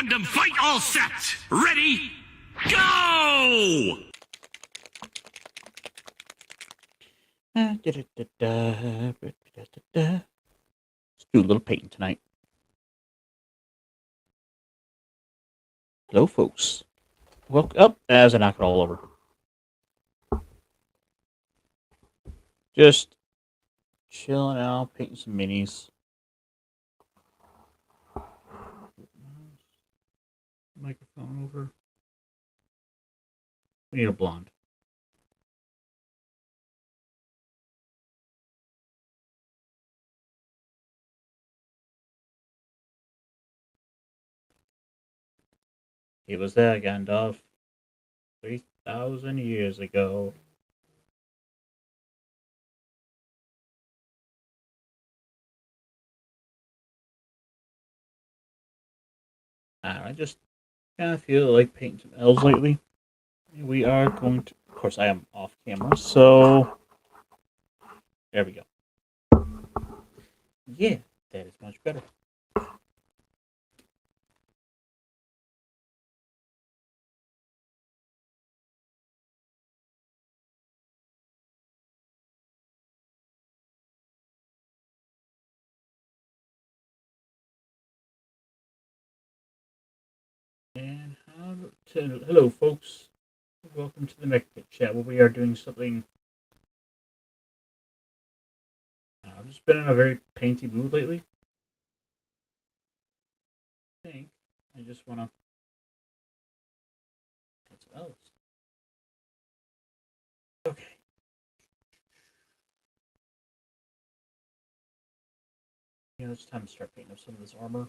Gundam fight all set! Ready? Go! Let's do a little painting tonight. Hello, folks. Welcome up as I knock it all over. Just chilling out, painting some minis. Microphone over. We need a blonde. He was there, Gandalf. 3,000 years ago. I just kind of feel like painting some elves lately. We are going to, of course, I am off camera, so there we go. Yeah, that is much better. And hello, folks. Welcome to the Mechpit chat, where we are doing something. I've just been in a very painty mood lately. I think I just want to get some elves. Okay. It's time to start painting up some of this armor.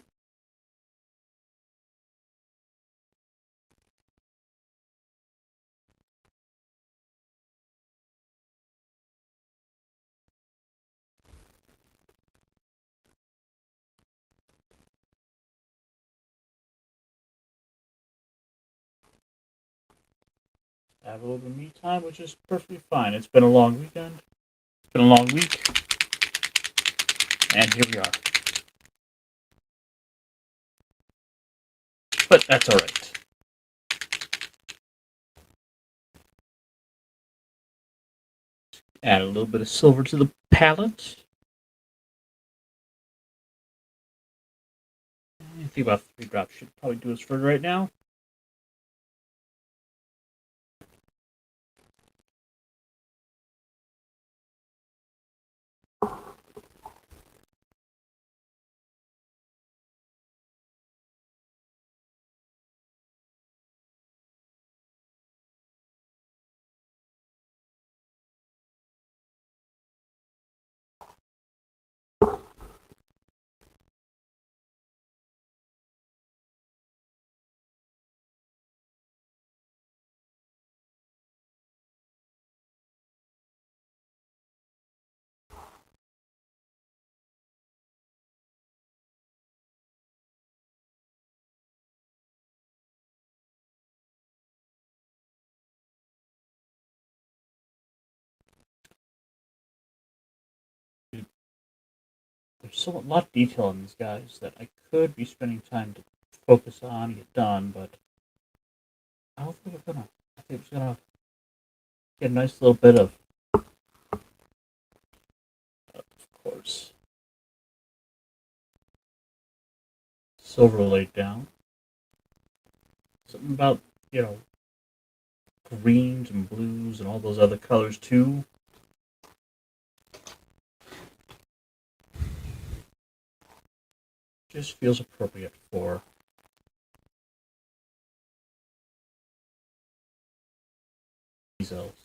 I have a little bit of me time, which is perfectly fine. It's been a long weekend. It's been a long week. And here we are. But that's alright. Add a little bit of silver to the palette. I think about 3 drops should probably do us for right now. There's a lot of detail in these guys that I could be spending time to focus on and get done, but I don't think we're gonna. I think we're just gonna get a nice little bit of course, silver laid down. Something about, greens and blues and all those other colors too. Just feels appropriate for these elves.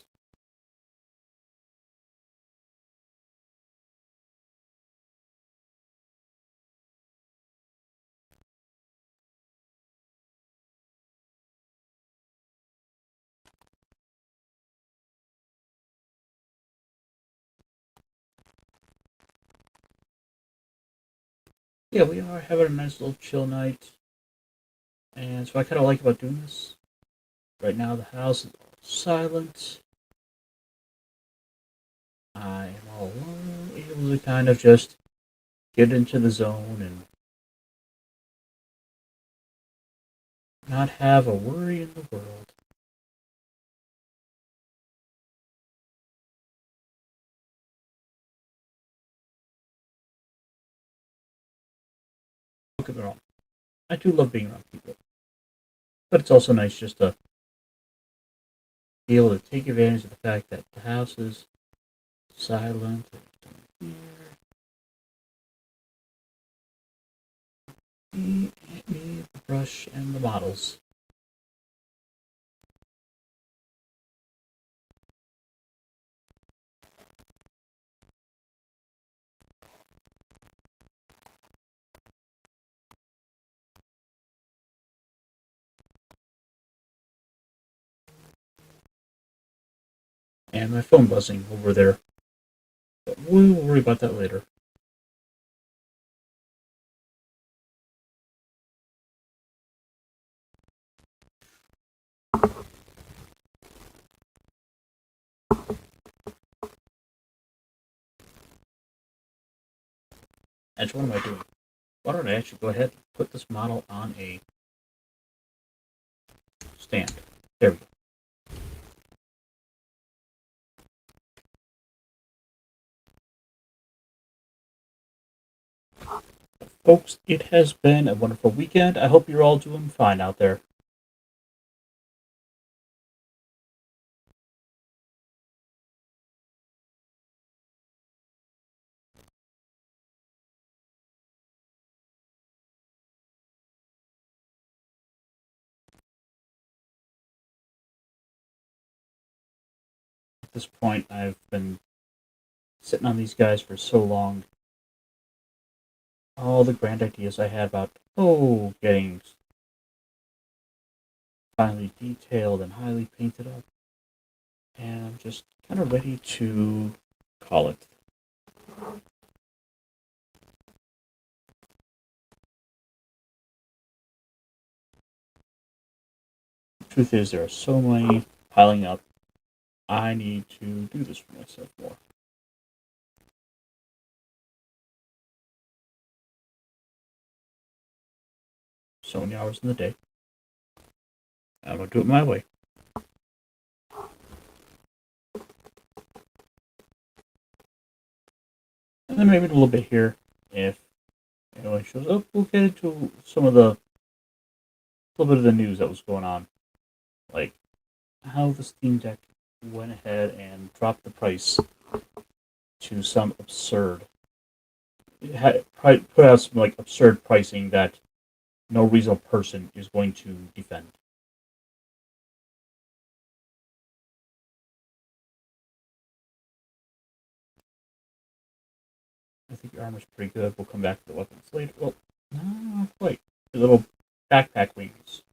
Yeah, we are having a nice little chill night. And so I kind of like about doing this. Right now the house is silent. I am all alone, able to kind of just get into the zone and Not have a worry in the world. Don't get me wrong. I do love being around people. But it's also nice just to be able to take advantage of the fact that the house is silent. Me, the brush, and the models. And my phone buzzing over there. But we'll worry about that later. Actually, what am I doing? Why don't I actually go ahead and put this model on a stand? There we go. Folks, it has been a wonderful weekend. I hope you're all doing fine out there. At this point, I've been sitting on these guys for so long. All the grand ideas I had about, getting finely detailed and highly painted up. And I'm just kind of ready to call it. Truth is, there are so many piling up. I need to do this for myself more. So many hours in the day. I'm going to do it my way. And then maybe in a little bit here, if anyone shows up, we'll get into some of the little bit of the news that was going on. Like how the Steam Deck went ahead and dropped the price to some absurd. It had put out some like absurd pricing that no reasonable person is going to defend. I think your armor's pretty good. We'll come back to the weapons later. Well, no, not quite. The little backpack wings.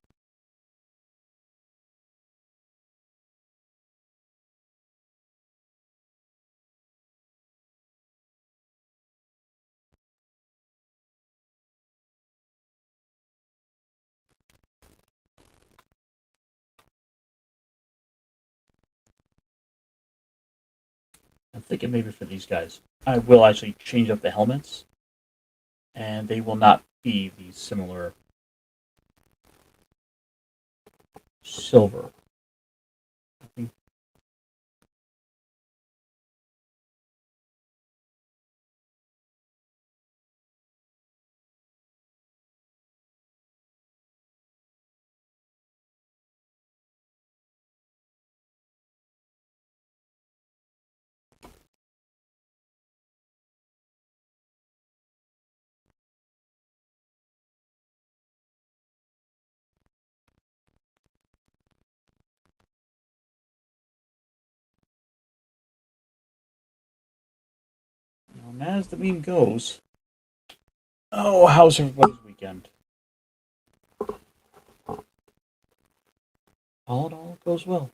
I'm thinking maybe for these guys, I will actually change up the helmets, and they will not be the similar silver. I think and as the meme goes, how's everybody's weekend? All in all, it goes well.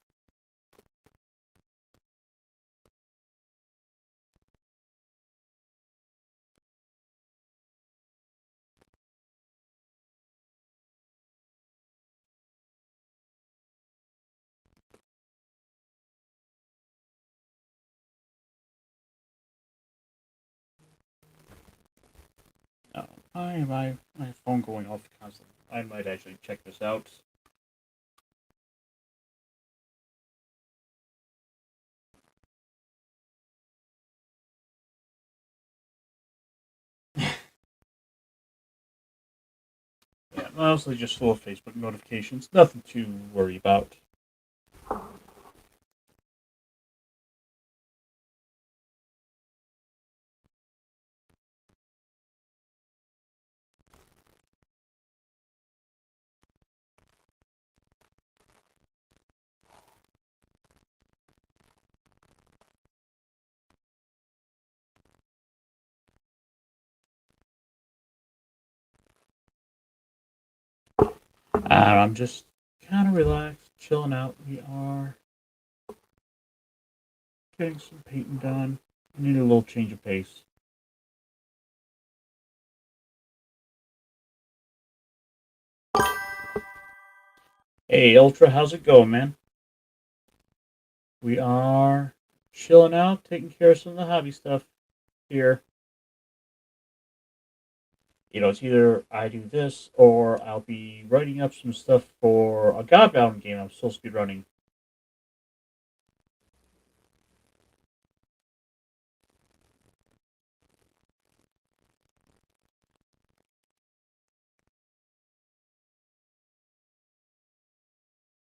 Oh, my phone going off constantly. I might actually check this out. mostly just full of Facebook notifications. Nothing to worry about. I'm just kind of relaxed, chilling out. We are getting some painting done. I need a little change of pace. Hey, Ultra, how's it going, man? We are chilling out, taking care of some of the hobby stuff here. It's either I do this or I'll be writing up some stuff for a Godbound game I'm supposed to be running.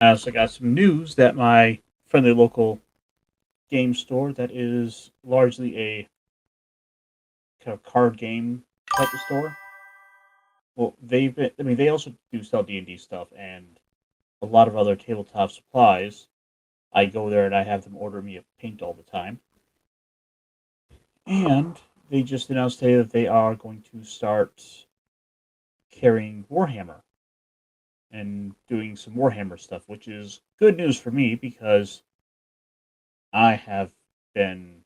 I also got some news that my friendly local game store, that is largely a kind of card game type of store. Well, they also do sell D&D stuff and a lot of other tabletop supplies. I go there and I have them order me a paint all the time. And they just announced today that they are going to start carrying Warhammer and doing some Warhammer stuff, which is good news for me because I have been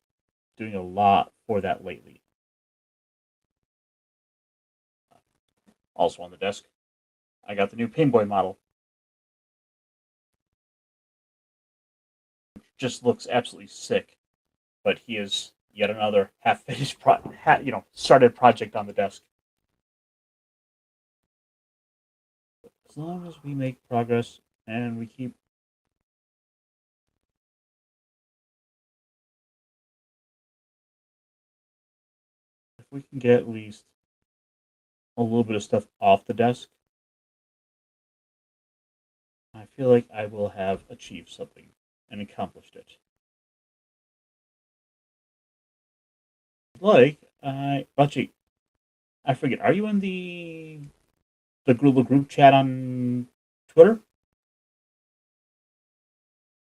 doing a lot for that lately. Also on the desk, I got the new Painboy model. Just looks absolutely sick, but he is yet another half-finished, started project on the desk. As long as we make progress and we keep if we can get at least a little bit of stuff off the desk, I feel like I will have achieved something and accomplished it. Actually, I forget. Are you in the group chat on Twitter?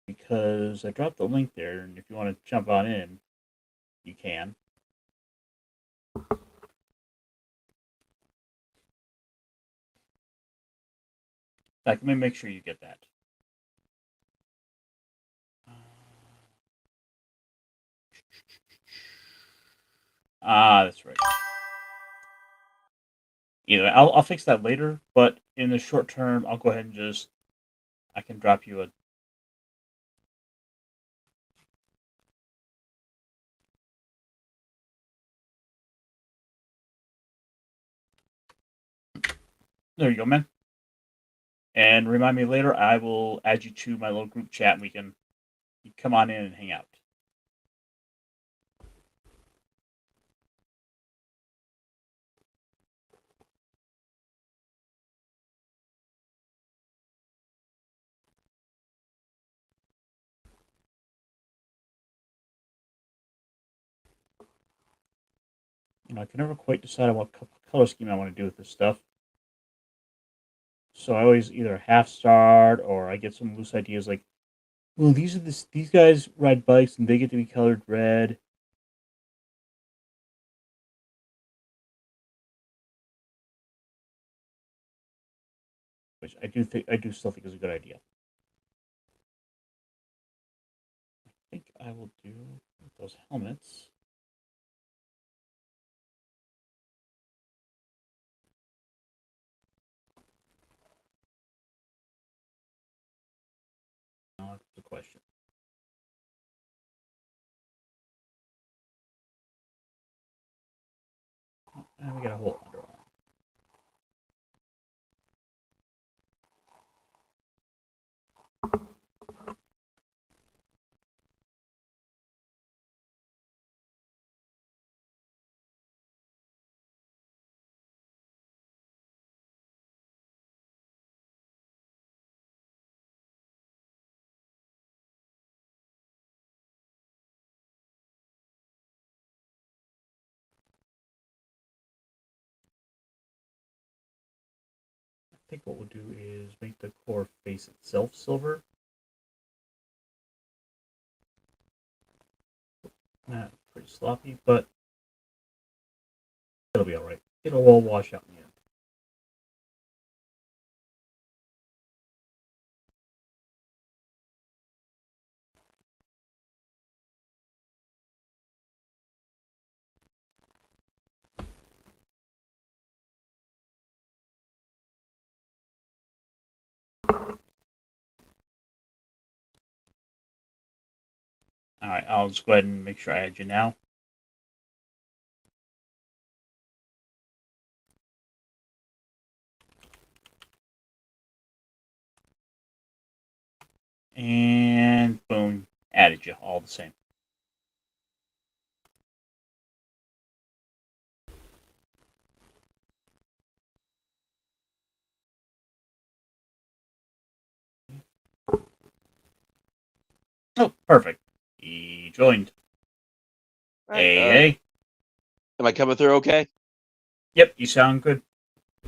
Because I dropped the link there, and if you want to jump on in, you can. In fact, let me make sure you get that. That's right. Either I'll fix that later, but in the short term, I'll go ahead and I can drop you a. There you go, man. And remind me later, I will add you to my little group chat, and we can come on in and hang out. I can never quite decide on what color scheme I want to do with this stuff. So I always either half start or I get some loose ideas like, well, these guys ride bikes and they get to be colored red. Which I do still think is a good idea. I think I will do those helmets. Now that's the question. And we got a whole underarm. think what we'll do is make the core face itself silver. Pretty sloppy, but it'll be alright. It'll all wash out in the end. Alright, I'll just go ahead and make sure I add you now. And boom, added you all the same. Oh, perfect. He joined. Right, Hey. Am I coming through okay? Yep, you sound good.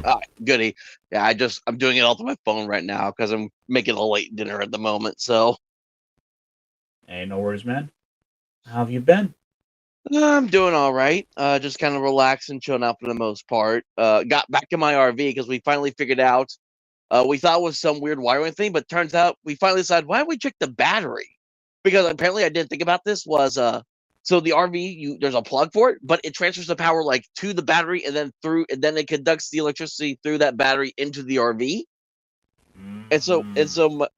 All right, goody. Yeah, I'm doing it all through my phone right now because I'm making a late dinner at the moment. So Hey, no worries, man. How have you been? I'm doing all right. Just kind of relaxing, chilling out for the most part. Got back in my RV because we finally figured out. We thought it was some weird wiring thing, but turns out we finally decided why don't we check the battery? Because apparently I didn't think about this was so the RV there's a plug for it, but it transfers the power like to the battery and then it conducts the electricity through that battery into the RV. And so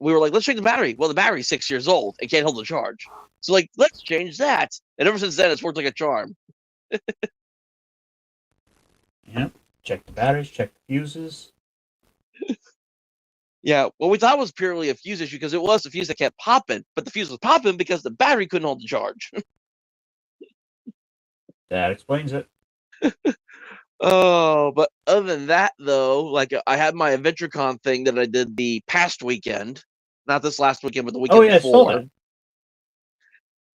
we were like, let's check the battery. Well, the battery's 6 years old. It can't hold a charge. So like, let's change that. And ever since then, it's worked like a charm. Yep. Check the batteries, check the fuses. Yeah, well, we thought it was purely a fuse issue because it was the fuse that kept popping, but the fuse was popping because the battery couldn't hold the charge. That explains it. Oh, but other than that, though, like I had my AdventureCon thing that I did the past weekend, not this last weekend, but the weekend I saw before. that.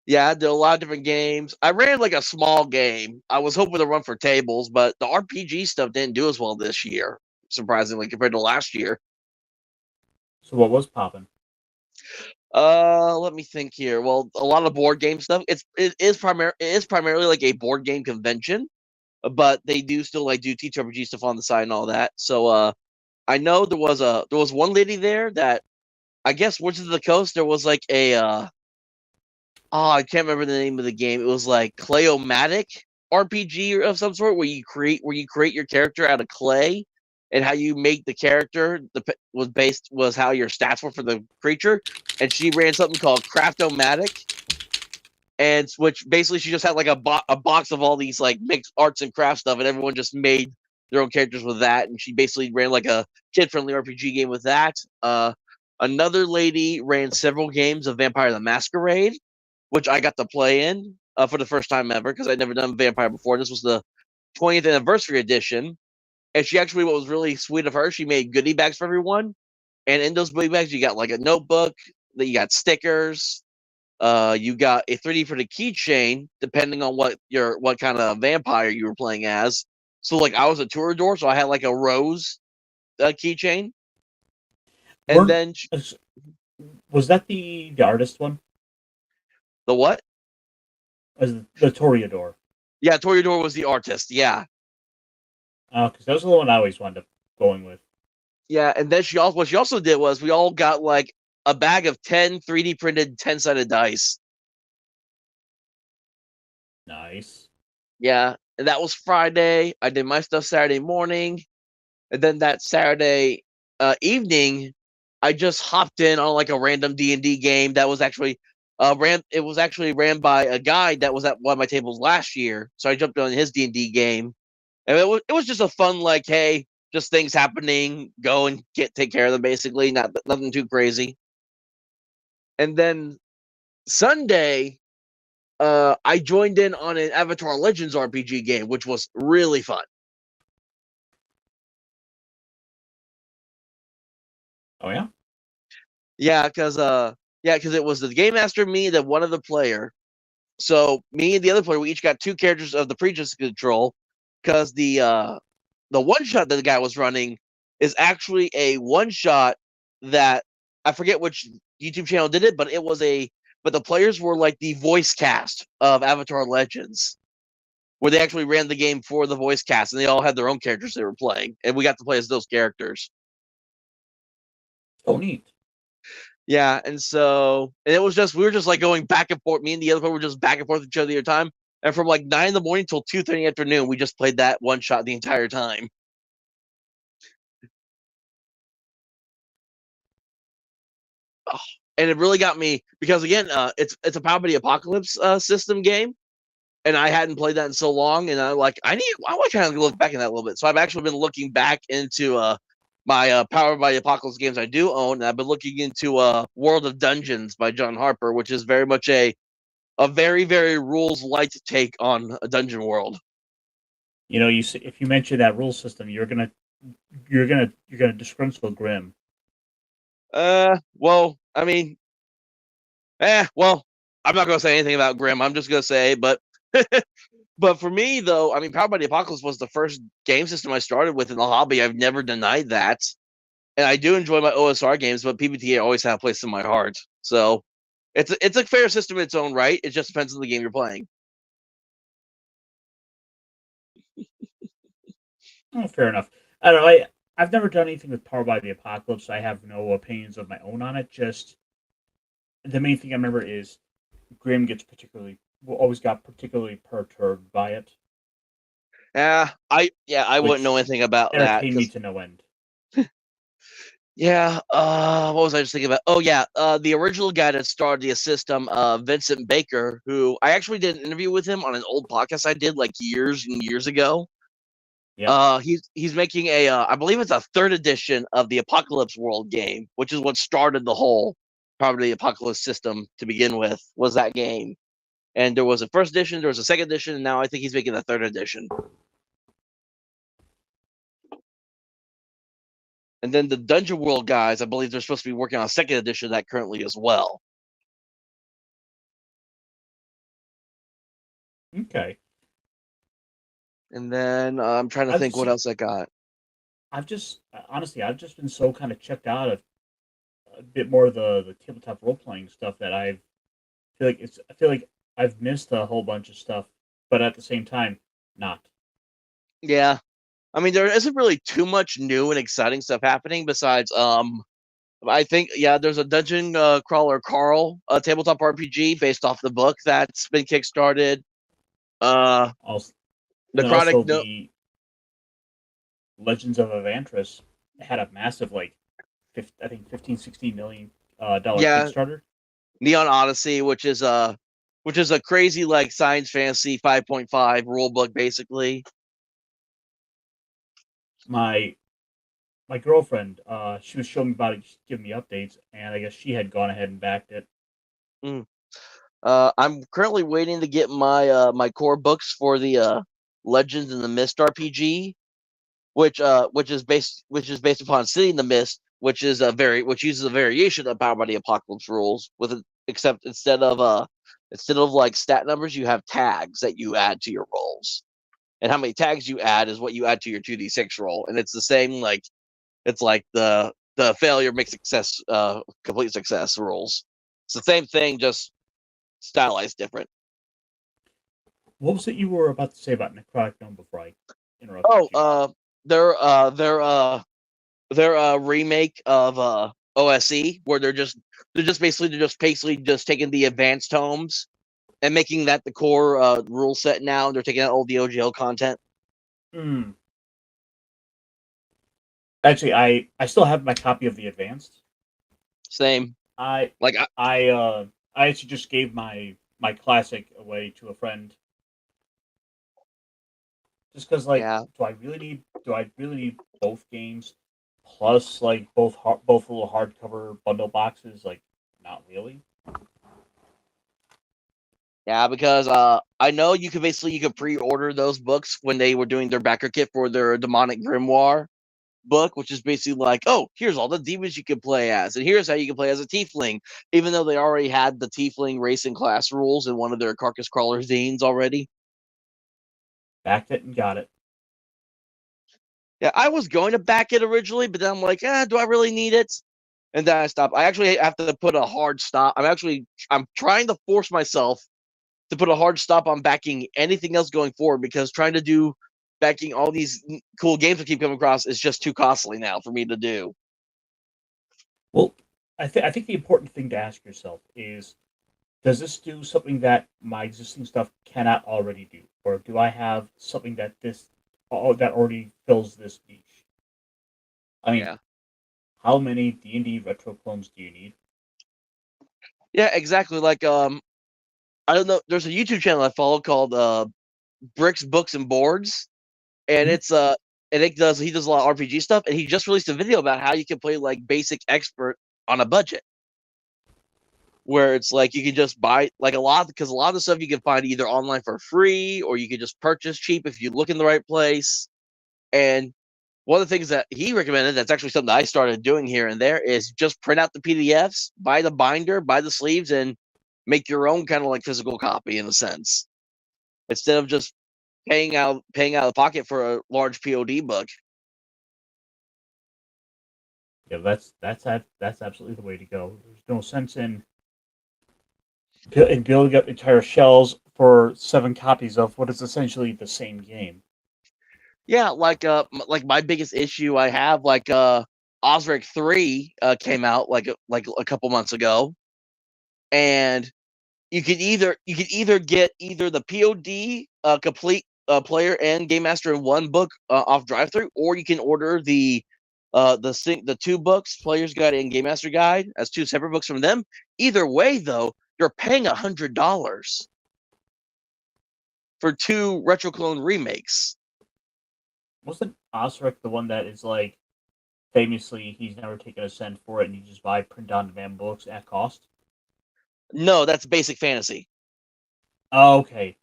Yeah, I did a lot of different games. I ran like a small game. I was hoping to run for tables, but the RPG stuff didn't do as well this year, surprisingly, compared to last year. So what was popping? Let me think here. Well, a lot of board game stuff. It is primarily like a board game convention, but they do still like do TTRPG stuff on the side and all that. So I know there was one lady there that I guess Wizards of the Coast. There was like a I can't remember the name of the game. It was like Clayomatic RPG of some sort where you create your character out of clay, and how you make the character was how your stats were for the creature. And she ran something called Craftomatic, and which basically she just had like a box of all these like mixed arts and craft stuff, and everyone just made their own characters with that. And she basically ran like a kid-friendly RPG game with that. Another lady ran several games of Vampire the Masquerade, which I got to play in for the first time ever because I'd never done Vampire before. This was the 20th anniversary edition. And she actually, what was really sweet of her, she made goodie bags for everyone. And in those goodie bags, you got like a notebook, that you got stickers, you got a 3D printed keychain, depending on what kind of vampire you were playing as. So like I was a Tourador, so I had like a rose keychain. And then was that the artist one? The what? Was the Toreador? Yeah, Toreador was the artist. Yeah. Because that was the one I always wound up going with. Yeah, and then what she also did was we all got like a bag of 10 3D printed 10-sided dice. Nice. Yeah, and that was Friday. I did my stuff Saturday morning, and then that Saturday evening, I just hopped in on like a random D&D game that was actually It was actually ran by a guy that was at one of my tables last year, so I jumped on his D&D game, and it was just a fun like, hey, just things happening, go and take care of them basically, nothing too crazy. And then Sunday, I joined in on an Avatar Legends RPG game, which was really fun. Oh yeah. Yeah, because it was the game master, me, then one other player. So me and the other player, we each got two characters of the previous control. Because the one shot that the guy was running, is actually a one-shot that I forget which YouTube channel did it, but but the players were like the voice cast of Avatar Legends, where they actually ran the game for the voice cast, and they all had their own characters they were playing, and we got to play as those characters. Oh, neat. Yeah, and it was just we were just like going back and forth. Me and the other player were just back and forth with each other the entire time. And from like 9 in the morning till 2:30 in the afternoon, we just played that one shot the entire time. Oh, and it really got me because again, it's a Power by the Apocalypse system game, and I hadn't played that in so long, and I want to kind of look back in that a little bit. So I've actually been looking back into my Power by the Apocalypse games I do own, and I've been looking into World of Dungeons by John Harper, which is very much a very, very rules light take on a dungeon world. You know, if you mention that rule system, you're gonna disgruntle Grim. Well, I mean, well, I'm not gonna say anything about Grim. I'm just gonna say, but but for me though, I mean, Power by the Apocalypse was the first game system I started with in the hobby. I've never denied that, and I do enjoy my OSR games, but PBTA always had a place in my heart. So it's a fair system in its own right. It just depends on the game you're playing. Oh, fair enough. I don't know. I've never done anything with Power by the Apocalypse. I have no opinions of my own on it. Just the main thing I remember is Grim always got particularly perturbed by it. I wouldn't know anything about that. Entertained me to no end. Yeah, what was I just thinking about? Oh yeah, the original guy that started the system, Vincent Baker, who I actually did an interview with him on an old podcast I did like years and years ago. Yeah. He's making I believe it's a third edition of the Apocalypse World game, which is what started the whole probably Apocalypse system to begin with, was that game. And there was a first edition, there was a second edition, and now I think he's making a third edition. And then the Dungeon World guys, I believe they're supposed to be working on a second edition of that currently as well. Okay. And then I'm trying to think what else I got. I've just been so kind of checked out of a bit more of the tabletop role playing stuff that I feel like I've missed a whole bunch of stuff, but at the same time, not. Yeah, I mean there isn't really too much new and exciting stuff happening besides I think there's a Dungeon Crawler Carl tabletop RPG based off the book that's been kickstarted. Also, The Chronic Chronic the Legends of Evantris had a massive I think 15-16 million dollar Kickstarter. Neon Odyssey, which is a crazy like science fantasy 5.5 rule book basically. My girlfriend, she was showing me about it, giving me updates, and I guess she had gone ahead and backed it. I'm currently waiting to get my my core books for the Legends in the Mist RPG, which is based upon City in the Mist, which uses a variation of Power by the Apocalypse rules except instead of like stat numbers, you have tags that you add to your rolls. And how many tags you add is what you add to your 2d6 roll. And it's the same it's like the failure makes success complete success rules. It's the same thing, just stylized different. What was it you were about to say about Necrotic Gnome before I interrupted you? Oh, they're a remake of OSE where they're just basically just taking the advanced tomes and making that the core rule set now. They're taking out all the OGL content. Actually, I still have my copy of the advanced. Same. I actually just gave my classic away to a friend. Just because, do I really need both games plus both little hardcover bundle boxes? Like, not really. Yeah, because I know you could pre-order those books when they were doing their backer kit for their Demonic Grimoire book, which is basically like, oh, here's all the demons you can play as, and here's how you can play as a tiefling, even though they already had the tiefling race and class rules in one of their Carcass Crawler zines already. Backed it and got it. Yeah, I was going to back it originally, but then I'm like, do I really need it? And then I stopped. I actually have to put a hard stop. I'm trying to force myself to put a hard stop on backing anything else going forward, because trying to do backing all these cool games I keep coming across is just too costly now for me to do. Well, I think the important thing to ask yourself is, does this do something that my existing stuff cannot already do, or do I have something that that already fills this niche? I mean, Yeah. how many D&D retro clones do you need? Yeah, exactly. Like I don't know, there's a YouTube channel I follow called Bricks, Books, and Boards, and Mhm. he does a lot of RPG stuff, and he just released a video about how you can play like basic expert on a budget, where it's like you can just buy like a lot of the stuff you can find either online for free, or you can just purchase cheap if you look in the right place. And one of the things that he recommended, that's actually something that I started doing here and there, is just print out the PDFs, buy the binder, buy the sleeves, and make your own kind of like physical copy in a sense, instead of just paying out of pocket for a large POD book. Yeah, that's absolutely the way to go. There's no sense in building up entire shells for 7 copies of what is essentially the same game. Yeah, like my biggest issue I have, like Osric 3 came out like a couple months ago, and you could either get either the POD complete player and game master in one book off drive through, or you can order the 2 books, player's guide and game master guide, as 2 separate books from them. Either way, though, you're paying $100 for 2 retro clone remakes. Wasn't Osric the one that is like famously he's never taken a cent for it and you just buy print on demand books at cost? No, that's Basic Fantasy. Oh, okay.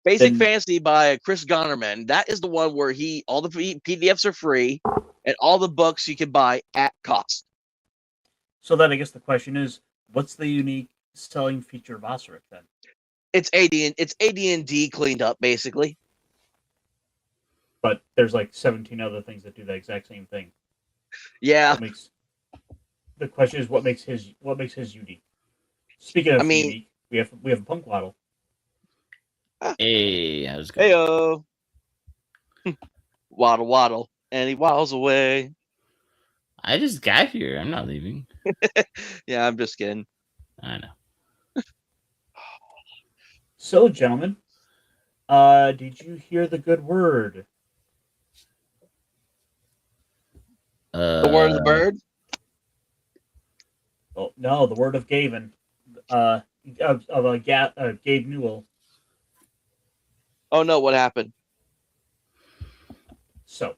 Basic Then Fantasy by Chris Gonnerman. That is the one where all the PDFs are free, and all the books you can buy at cost. so then I guess the question is, what's the unique selling feature of Osric then? It's AD&D cleaned up basically. But there's like 17 other things that do the exact same thing. Yeah, What makes the question is what makes his unique? Speaking I of mean, unique, we have a Punkwaddle. Hey, how's it going? heyo, waddle waddle, and he waddles away. I just got here. I'm not leaving. Yeah, I'm just kidding. I know. So, gentlemen, did you hear the good word? The word of the bird. Oh no, the word of Gavin. Gabe Newell. Oh no, what happened? So,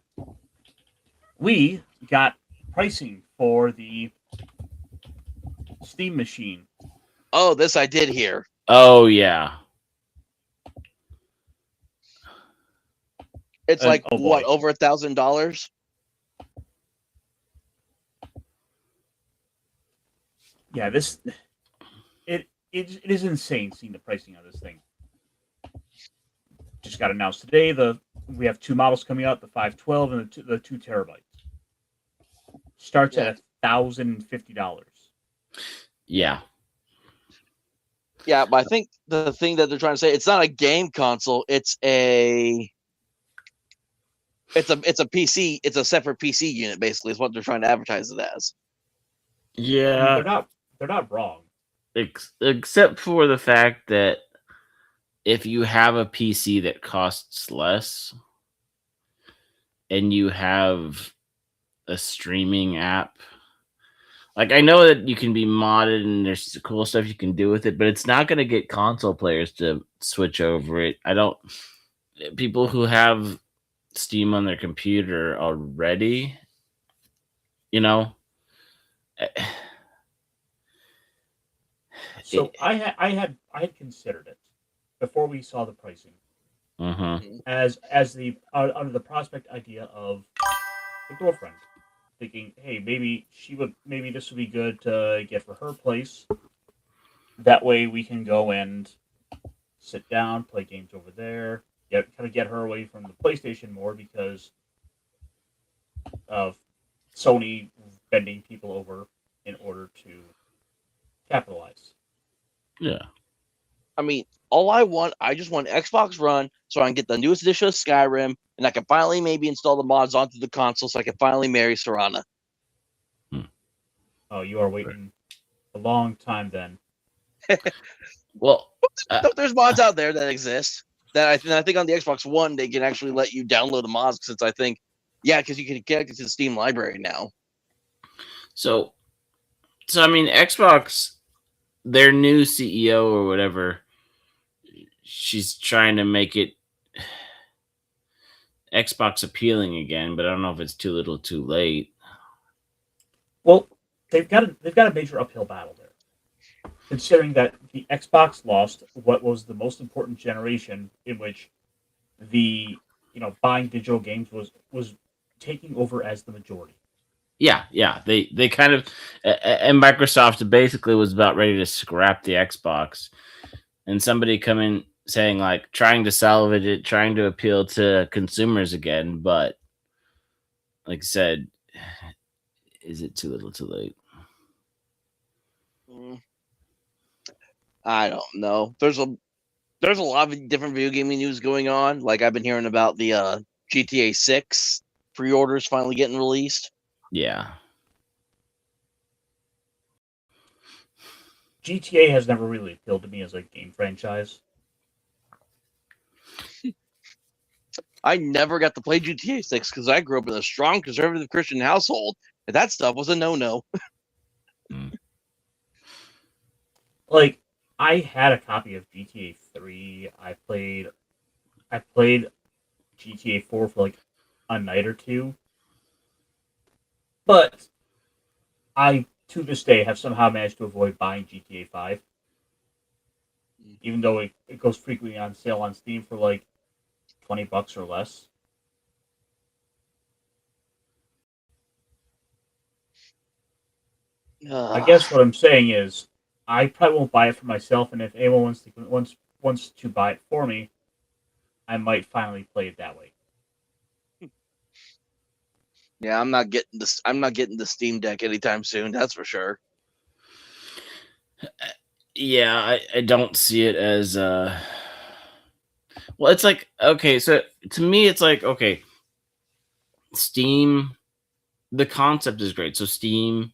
we got pricing for the Steam machine. Oh, this I did hear. Oh yeah. It's like oh boy. what, over $1,000? Yeah, it is insane seeing the pricing on this thing. Just got announced today. We have 2 models coming out: the 512 and the 2 terabytes. Starts Yeah. at $1,050. Yeah. Yeah, but I think the thing that they're trying to say, it's not a game console. It's a PC. It's a separate PC unit, basically, is what they're trying to advertise it as. I mean, Yeah. they're not wrong. Except for the fact that if you have a PC that costs less and you have a streaming app, like I know that you can be modded and there's cool stuff you can do with it, but it's not going to get console players to switch over it. People who have Steam on their computer already, you know. So I had considered it before we saw the pricing as the under the prospect idea of the girlfriend, thinking, hey, maybe this would be good to get for her place. That way we can go and sit down, play games over there, get her away from the PlayStation more, because of Sony bending people over in order to capitalize. Yeah. I mean, I just want Xbox Run so I can get the newest edition of Skyrim, and I can finally maybe install the mods onto the console so I can finally marry Serana. Oh, you are waiting a long time then. Well, There's mods out there that exist that I think on the Xbox One they can actually let you download the mods since I think, because you can connect it to the Steam library now. so I mean, Xbox, their new CEO or whatever, she's trying to make it Xbox appealing again, but I don't know if it's too little, too late. Well, they've got a major uphill battle there, considering that the Xbox lost what was the most important generation in which the buying digital games was taking over as the majority. Yeah. They kind of and Microsoft basically was about ready to scrap the Xbox, and somebody come in saying like trying to salvage it, trying to appeal to consumers again, but like I said, is it too little, too late? I don't know. There's a lot of different video gaming news going on. Like I've been hearing about the GTA 6 pre-orders finally getting released. Yeah. GTA has never really appealed to me as a game franchise. I never got to play GTA 6 because I grew up in a strong conservative Christian household, and that stuff was a no-no. Like, I had a copy of GTA 3. I played GTA 4 for like a night or two. But I, to this day, have somehow managed to avoid buying GTA 5. Even though it goes frequently on sale on Steam for like $20 or less. I guess what I'm saying is, I probably won't buy it for myself, and if anyone wants to buy it for me, I might finally play it that way. Yeah, I'm not getting this. I'm not getting the Steam Deck anytime soon. That's for sure. Yeah, I don't see it as well, it's like, okay, so to me it's like, okay, Steam, the concept is great. So Steam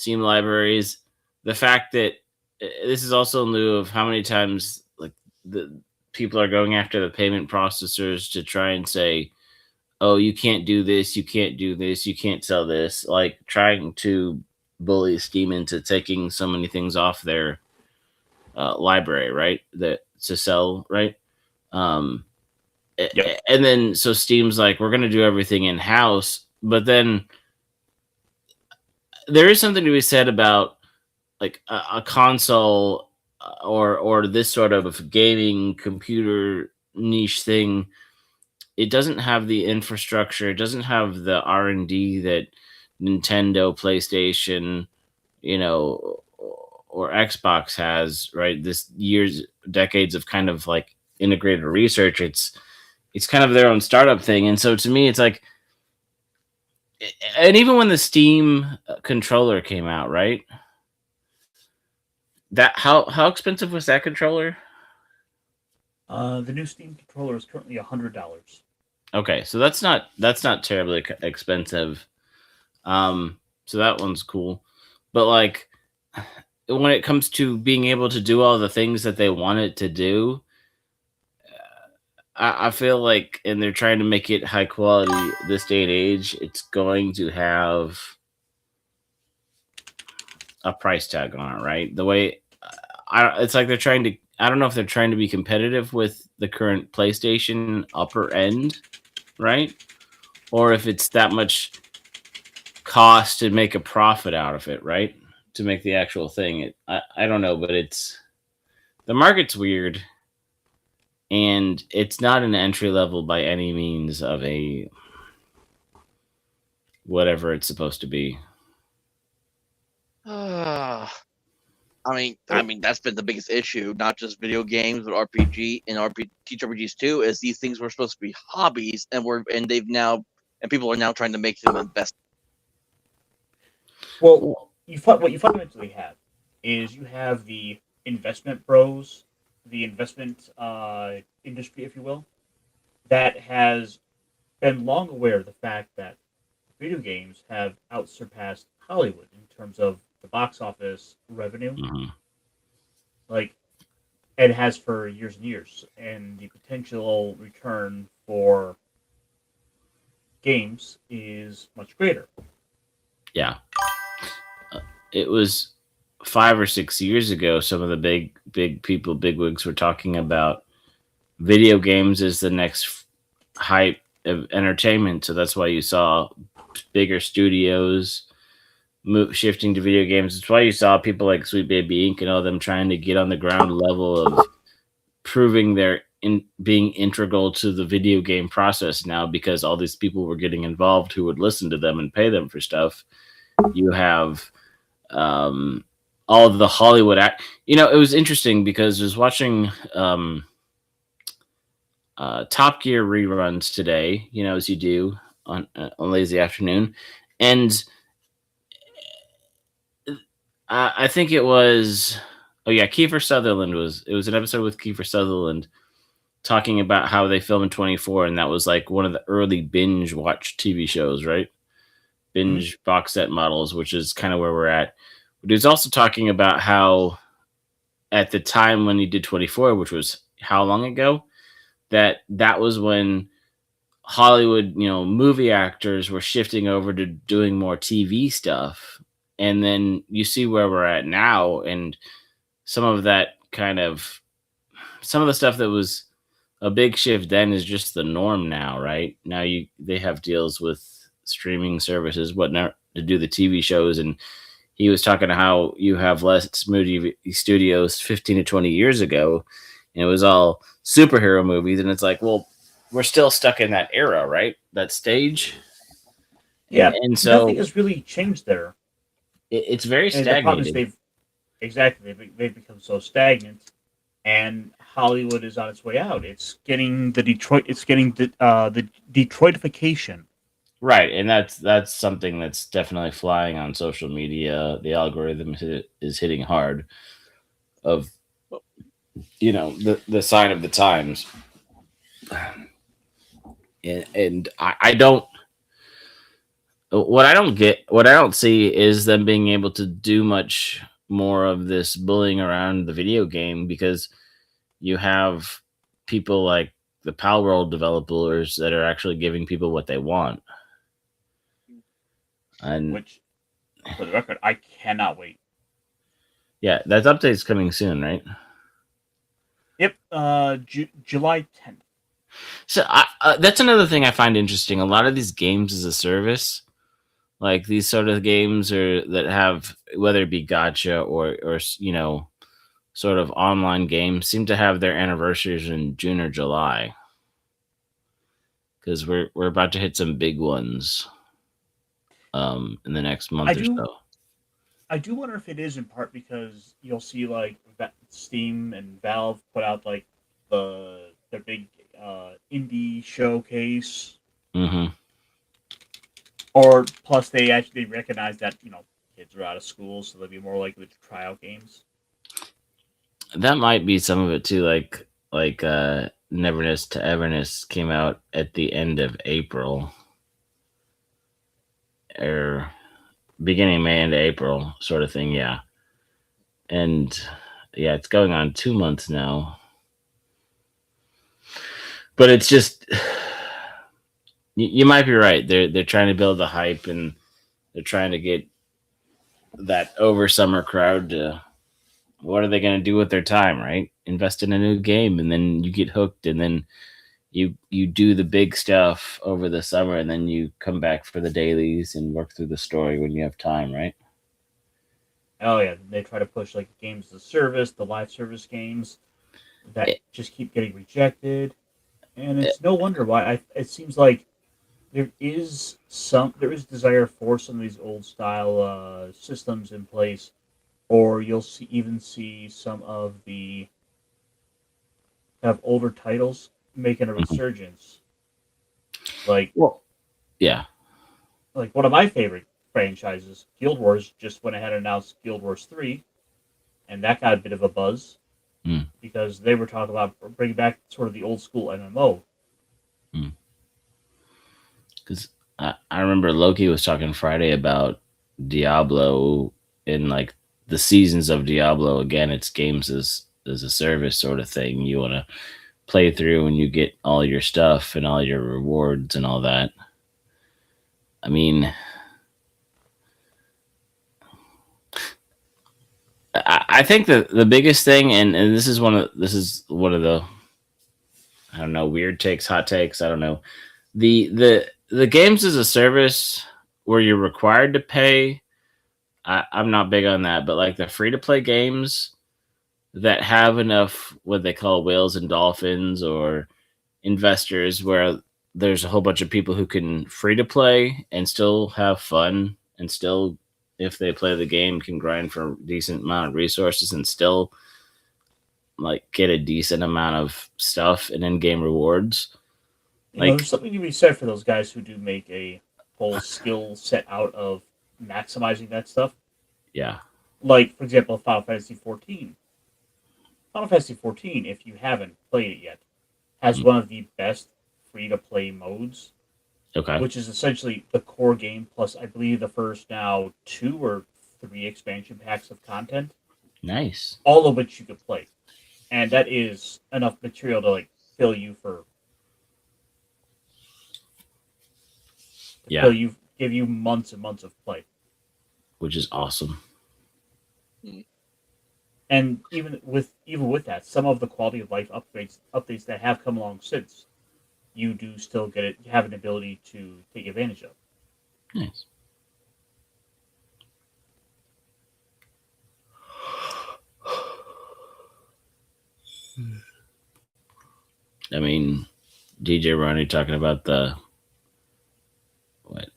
libraries, the fact that this is also in lieu of how many times like the people are going after the payment processors to try and say, oh, you can't do this, you can't do this, you can't sell this, like trying to bully Steam into taking so many things off their library, right? That to sell, right? Um, Yep. and then so Steam's like, we're gonna do everything in house, but then there is something to be said about like a console or this sort of gaming computer niche thing. It doesn't have the infrastructure, it doesn't have the R&D that Nintendo, PlayStation, or Xbox has, right? This decades of kind of like integrated research. It's kind of their own startup thing. And so to me, it's like, and even when the Steam controller came out, right? That how expensive was that controller? The new Steam controller is currently $100. Okay, so that's not terribly expensive. So that one's cool, but like when it comes to being able to do all the things that they want it to do, I feel like, and they're trying to make it high quality this day and age, it's going to have a price tag on it, right? The way it's like they're trying to. I don't know if they're trying to be competitive with the current PlayStation upper end, right? Or if it's that much cost to make a profit out of it, right? To make the actual thing. I don't know, but the market's weird, and it's not an entry level by any means of a whatever it's supposed to be. I mean that's been the biggest issue, not just video games, but RPG and teach RPGs too. Is these things were supposed to be hobbies, and they've now and people are now trying to make them invest. Well, what you fundamentally have is you have the investment bros, the investment industry, if you will, that has been long aware of the fact that video games have outsurpassed Hollywood in terms of the box office revenue. Mhm. Like, it has for years and years, and the potential return for games is much greater. Yeah. It was 5 or 6 years ago. Some of the big people, bigwigs, were talking about video games as the next hype of entertainment. So that's why you saw bigger studios shifting to video games. It's why you saw people like Sweet Baby Inc. and all them trying to get on the ground level of proving they're being integral to the video game process now, because all these people were getting involved who would listen to them and pay them for stuff. You have all of the Hollywood it was interesting because I was watching Top Gear reruns today, as you do on lazy afternoon, and I think it was, oh yeah, Kiefer Sutherland it was an episode with Kiefer Sutherland talking about how they filmed 24, and that was like one of the early binge watch TV shows, right? Binge box set models, which is kind of where we're at. But he was also talking about how at the time when he did 24, which was how long ago, that was when Hollywood, movie actors were shifting over to doing more TV stuff. And then you see where we're at now, and some of the stuff that was a big shift then is just the norm now, right? Now they have deals with streaming services, whatnot, to do the TV shows. And he was talking to how you have less movie studios 15 to 20 years ago, and it was all superhero movies. And it's like, well, we're still stuck in that era, right? That stage. Yeah, and so nothing has really changed there. It's very And the problem is stagnated. they've become so stagnant, and Hollywood is on its way out. It's getting the Detroitification. Right, and that's something that's definitely flying on social media. The algorithm is hitting hard of the sign of the times. And I don't what I don't see is them being able to do much more of this bullying around the video game, because you have people like the Pal World developers that are actually giving people what they want. And Which, for the record, I cannot wait. yeah, that update's coming soon, right? Yep, July 10th. So that's another thing I find interesting. A lot of these games as a service, like these sort of games, that have, whether it be gacha or sort of online games, seem to have their anniversaries in June or July, because we're about to hit some big ones in the next month or so. I do wonder if it is in part because you'll see like Steam and Valve put out like their big indie showcase, Mm-hmm. or plus they actually recognize that kids are out of school, so they'll be more likely to try out games. That might be some of it too. Like Neverness to Everness came out at the end of April, or beginning May into April, sort of thing. Yeah, and yeah, it's going on 2 months now. But it's just, you might be right. They're trying to build the hype, and they're trying to get that over summer crowd to. What are they going to do with their time, right? Invest in a new game, and then you get hooked, and then you do the big stuff over the summer, and then you come back for the dailies and work through the story when you have time, right? Oh yeah, they try to push like games as a service, the live service games that just keep getting rejected, and it's no wonder why. It seems like there is desire for some of these old style systems in place, or you'll even see some of the older titles making a resurgence. Like, Well, Yeah. Like one of my favorite franchises, Guild Wars, just went ahead and announced Guild Wars 3, and that got a bit of a buzz Mm. because they were talking about bringing back sort of the old school MMO. Because I remember Loki was talking Friday about Diablo in like the seasons of Diablo. Again, it's games as a service sort of thing. You want to play through and you get all your stuff and all your rewards and all that. I mean, I think the biggest thing, and this is one of the I don't know, weird takes, hot takes. I don't know. The games as a service where you're required to pay. I'm not big on that, but like the free to play games that have enough what they call whales and dolphins or investors where there's a whole bunch of people who can free to play and still have fun and still, if they play the game, can grind for a decent amount of resources and still like get a decent amount of stuff and in-game rewards. There's something to be said for those guys who do make a whole skill set out of maximizing that stuff. Yeah. Like, for example, Final Fantasy XIV. Final Fantasy XIV, if you haven't played it yet, has one of the best free-to-play modes. Okay. Which is essentially the core game plus, I believe, the first now 2 or 3 expansion packs of content. Nice. All of which you could play. And that is enough material to, like, fill you for... Yeah. Give you months and months of play. Which is awesome. And even with that, some of the quality of life updates that have come along since, you do still get it. You have an ability to take advantage of. Nice. I mean, DJ Ronnie talking about the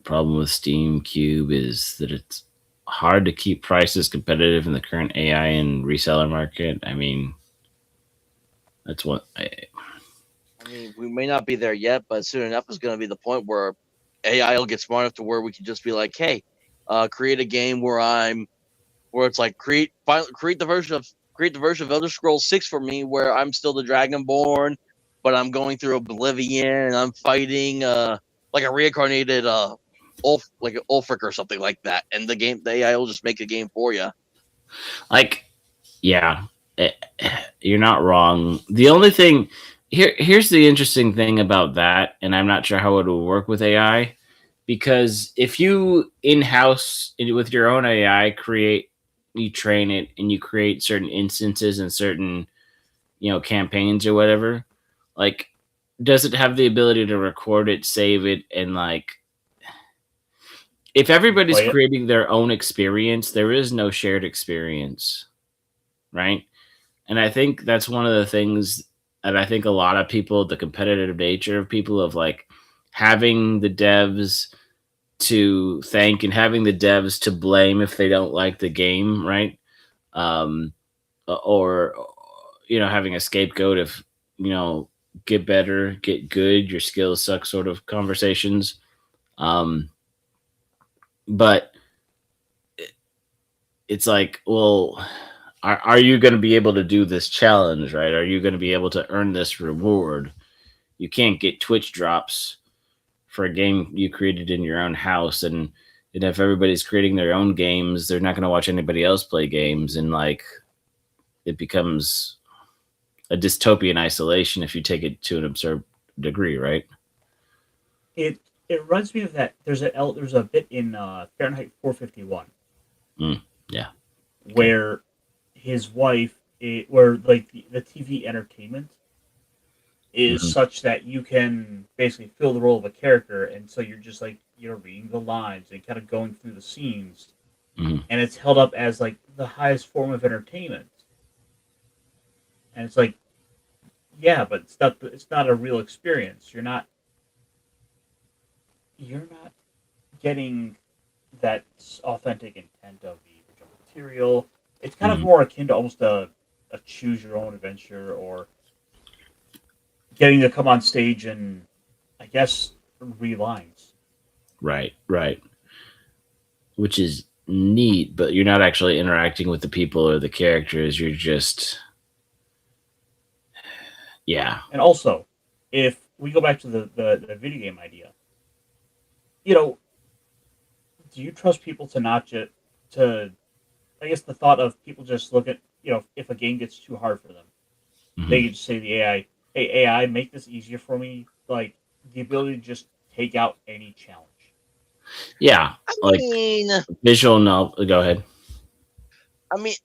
problem with Steam Cube is that it's hard to keep prices competitive in the current AI and reseller market. I mean, that's what I mean, we may not be there yet, but soon enough is going to be the point where AI will get smart enough to where we can just be like, hey, create a game where it's like create the version of Elder Scrolls 6 for me where I'm still the Dragonborn, but I'm going through Oblivion and I'm fighting like a reincarnated like an Ulfric or something like that, and the AI will just make a game for you. Like, yeah, you're not wrong. The only thing here's the interesting thing about that, and I'm not sure how it will work with AI, because if you in-house with your own AI you train it and you create certain instances and certain campaigns or whatever, like, does it have the ability to record it, save it, and like, if everybody's creating their own experience, there is no shared experience, right? And I think that's one of the things that I think a lot of people, the competitive nature of people, of like having the devs to thank and having the devs to blame if they don't like the game, right? Or having a scapegoat of get better, get good, your skills suck sort of conversations. But it's like, well, are you going to be able to do this challenge, right? Are you going to be able to earn this reward? You can't get Twitch drops for a game you created in your own house. And if everybody's creating their own games, they're not going to watch anybody else play games. And like, it becomes a dystopian isolation if you take it to an absurd degree, right? It reminds me of that. There's a bit in Fahrenheit 451. Yeah. Where his wife, where like the TV entertainment is such that you can basically fill the role of a character, and so you're just like reading the lines and kind of going through the scenes, and it's held up as like the highest form of entertainment. And it's like, yeah, but it's not a real experience. You're not getting that authentic intent of the original material. It's kind of more akin to almost a choose your own adventure, or getting to come on stage and, I guess, read lines. Right. Which is neat, but you're not actually interacting with the people or the characters. You're just, yeah. And also, if we go back to the video game idea, you know, do you trust people to not just to? I guess the thought of people just look at, if a game gets too hard for them, they Mhm. can just say to the AI, "Hey AI, make this easier for me." Like the ability to just take out any challenge. Yeah. I Like mean, visual novel. Go ahead. I mean,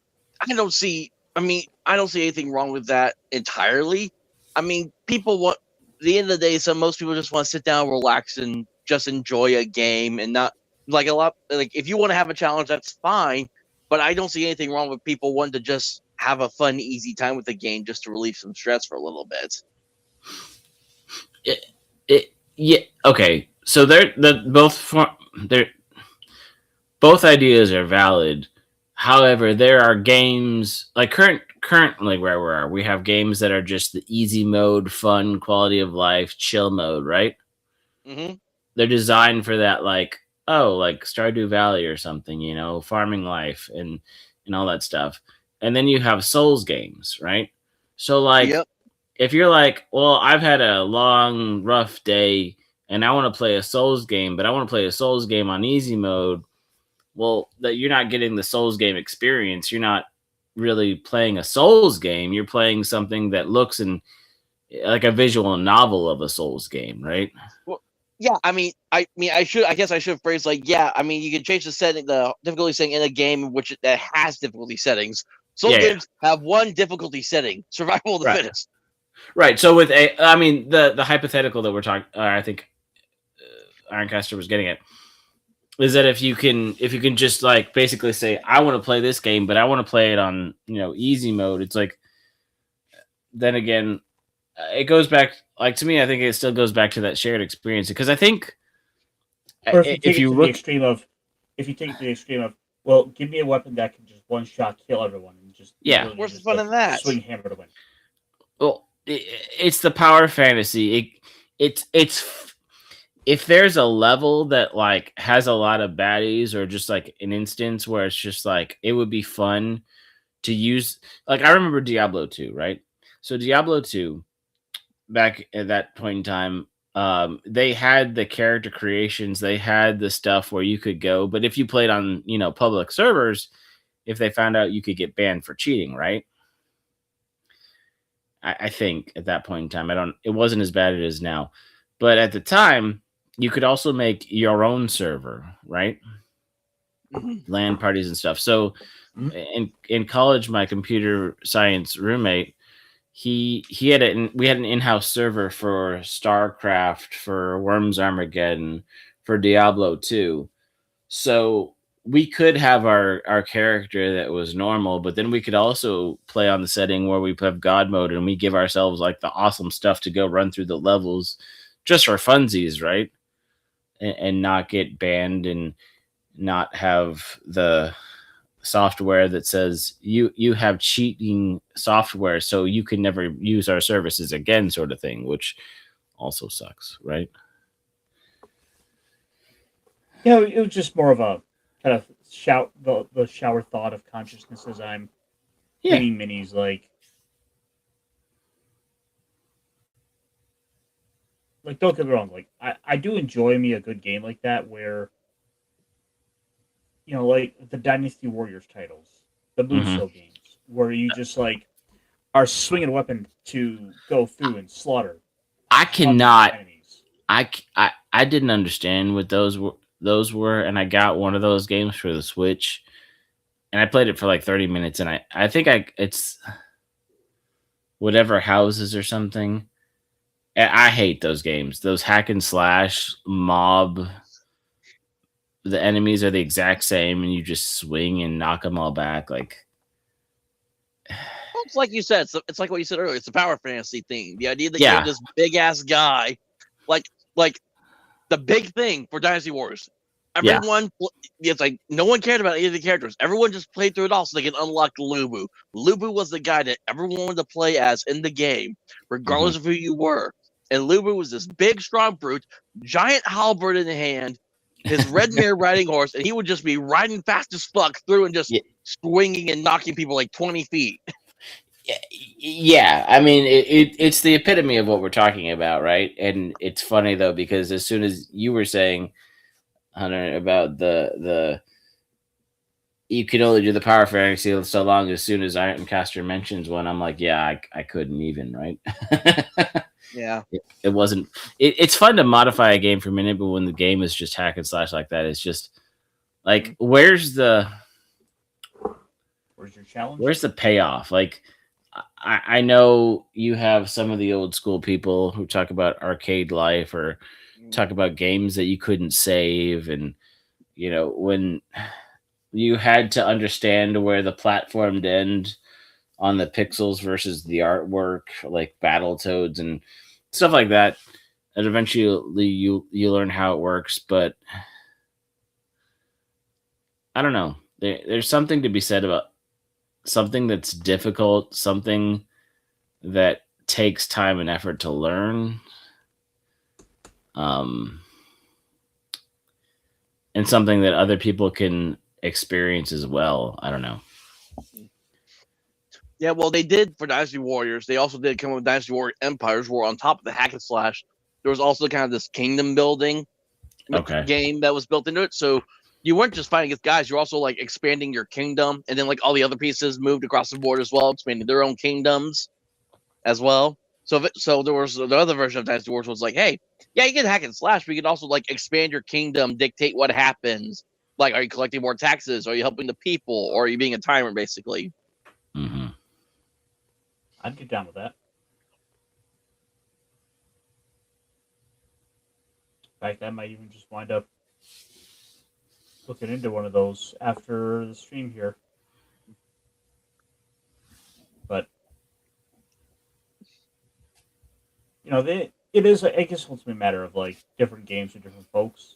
I don't see. I mean, I don't see anything wrong with that entirely. I mean, people want. At the end of the day, most people just want to sit down, relax, and just enjoy a game, and not like a lot. Like if you want to have a challenge, that's fine. But I don't see anything wrong with people wanting to just have a fun, easy time with the game, just to relieve some stress for a little bit. Yeah. Okay. So they're both ideas are valid. However, there are games like currently where we are. We have games that are just the easy mode, fun, quality of life, chill mode, right? Hmm. They're designed for that, like, oh, like Stardew Valley or something, farming life and all that stuff. And then you have Souls games, right? So like Yep. if you're like, well, I've had a long, rough day and I want to play a Souls game, but I want to play a Souls game on easy mode, well, that you're not getting the Souls game experience. You're not really playing a Souls game. You're playing something that looks like a visual novel of a Souls game, right? Well, yeah. I guess I should phrase like, yeah. I mean, you can change the difficulty setting in a game that has difficulty settings. Soul Yeah, yeah. games have one difficulty setting: survival of the Right. fittest. Right. So with I mean, the hypothetical that we're talking, I think Ironcaster was getting at, is that if you can just like basically say, I want to play this game, but I want to play it on easy mode. It's like, then again, it goes back, like, to me, I think it still goes back to that shared experience, because I think Or if you take if it you to the look, extreme of, well, give me a weapon that can just one shot kill everyone, and just the yeah, ability to Where's the just fun like in that? swing hammer to win. well, it's the power fantasy. It's if there's a level that like has a lot of baddies, or just like an instance where it's just like it would be fun to use, like, I remember Diablo 2, right? So Diablo 2, back at that point in time, they had the character creations, they had the stuff where you could go, but if you played on public servers, if they found out, you could get banned for cheating, right? I think at that point in time, it wasn't as bad as it is now, but at the time, you could also make your own server, right? Mhm. LAN parties and stuff. So Mhm. in college, my computer science roommate, he had we had an in-house server for StarCraft, for Worms Armageddon, for Diablo 2. So we could have our character that was normal, but then we could also play on the setting where we have God mode, and we give ourselves like the awesome stuff to go run through the levels just for funsies, right? And not get banned, and not have the software that says you have cheating software, so you can never use our services again, sort of thing, which also sucks, right? Yeah, it was just more of a kind of the shower thought of consciousness as I'm Yeah. painting minis. Like don't get me wrong, like I do enjoy me a good game like that where like the Dynasty Warriors titles, the Hmm. Musou games, where you just like are swinging a weapon to go through and slaughter I hundreds of cannot. enemies. I didn't understand what those were, and I got one of those games for the Switch, and I played it for like 30 minutes, and I think it's whatever houses or something. I hate those games. Those hack and slash mob. The enemies are the exact same, and you just swing and knock them all back. Like, Well, it's like you said. It's like what you said earlier. It's a power fantasy thing. The idea that you have yeah, this big ass guy, like the big thing for Dynasty Wars. yeah. It's like no one cared about any of the characters. Everyone just played through it all so they can unlock Lubu. Lubu was the guy that everyone wanted to play as in the game, Hmm. regardless of who you were. And Lubu was this big, strong brute, giant halberd in the hand, his red mare riding horse, and he would just be riding fast as fuck through and just swinging and knocking people like 20 feet. Yeah, I mean, it's the epitome of what we're talking about, right? And it's funny though, because as soon as you were saying, Hunter, about the you can only do the power fantasy so long, as soon as Ironcaster mentions one, I'm like, yeah, I couldn't even, right? Yeah. It wasn't. It's fun to modify a game for a minute, but when the game is just hack and slash like that, it's just like, where's your challenge? Where's the payoff? Like, I know you have some of the old school people who talk about arcade life or talk about games that you couldn't save, and when you had to understand where the platformed end on the pixels versus the artwork, like Battletoads and stuff like that. And eventually you learn how it works, but I don't know. There's something to be said about something that's difficult, something that takes time and effort to learn, and something that other people can experience as well. I don't know. Yeah, well, they did for Dynasty Warriors. They also did come up with Dynasty Warrior Empires, where on top of the hack and slash, there was also kind of this kingdom building game that was built into it. So you weren't just fighting against guys; you're also like expanding your kingdom, and then like all the other pieces moved across the board as well, expanding their own kingdoms as well. So there was the other version of Dynasty Warriors was like, hey, yeah, you can hack and slash, but you can also like expand your kingdom, dictate what happens. Like, are you collecting more taxes? Are you helping the people? Or are you being a tyrant, basically? Mm-hmm. I'd get down with that. In fact, I might even just wind up looking into one of those after the stream here. But it is. I guess it's a matter of like different games for different folks.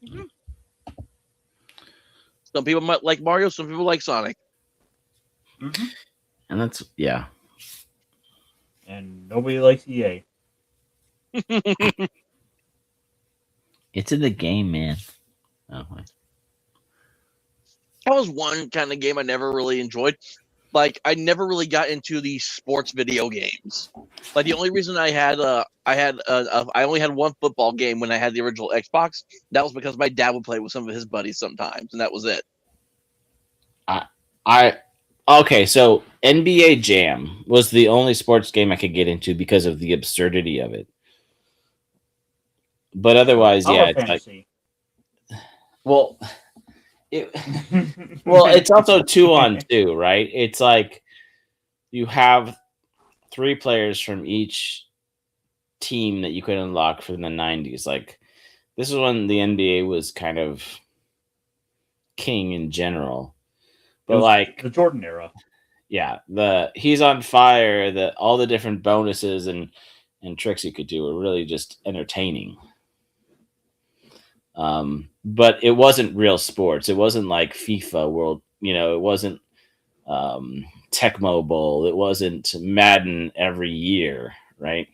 Mm-hmm. Some people might like Mario, some people like Sonic. Mm-hmm. And that's, yeah. And nobody likes EA. It's in the game, man. Oh, that was one kind of game I never really enjoyed. Like, I never really got into the sports video games. Like, the only reason I only had one football game when I had the original Xbox. That was because my dad would play with some of his buddies sometimes, and that was it. Okay, so NBA Jam was the only sports game I could get into because of the absurdity of it. But otherwise, yeah, it's fantasy. like, well, it's also 2-on-2, right? It's like you have 3 players from each team that you could unlock from the 90s. Like, this is when the NBA was kind of king in general. But like the Jordan era. Yeah, he's on fire, all the different bonuses and tricks you could do were really just entertaining. But it wasn't real sports. It wasn't like FIFA World, it wasn't Tecmo Bowl. It wasn't Madden every year, right?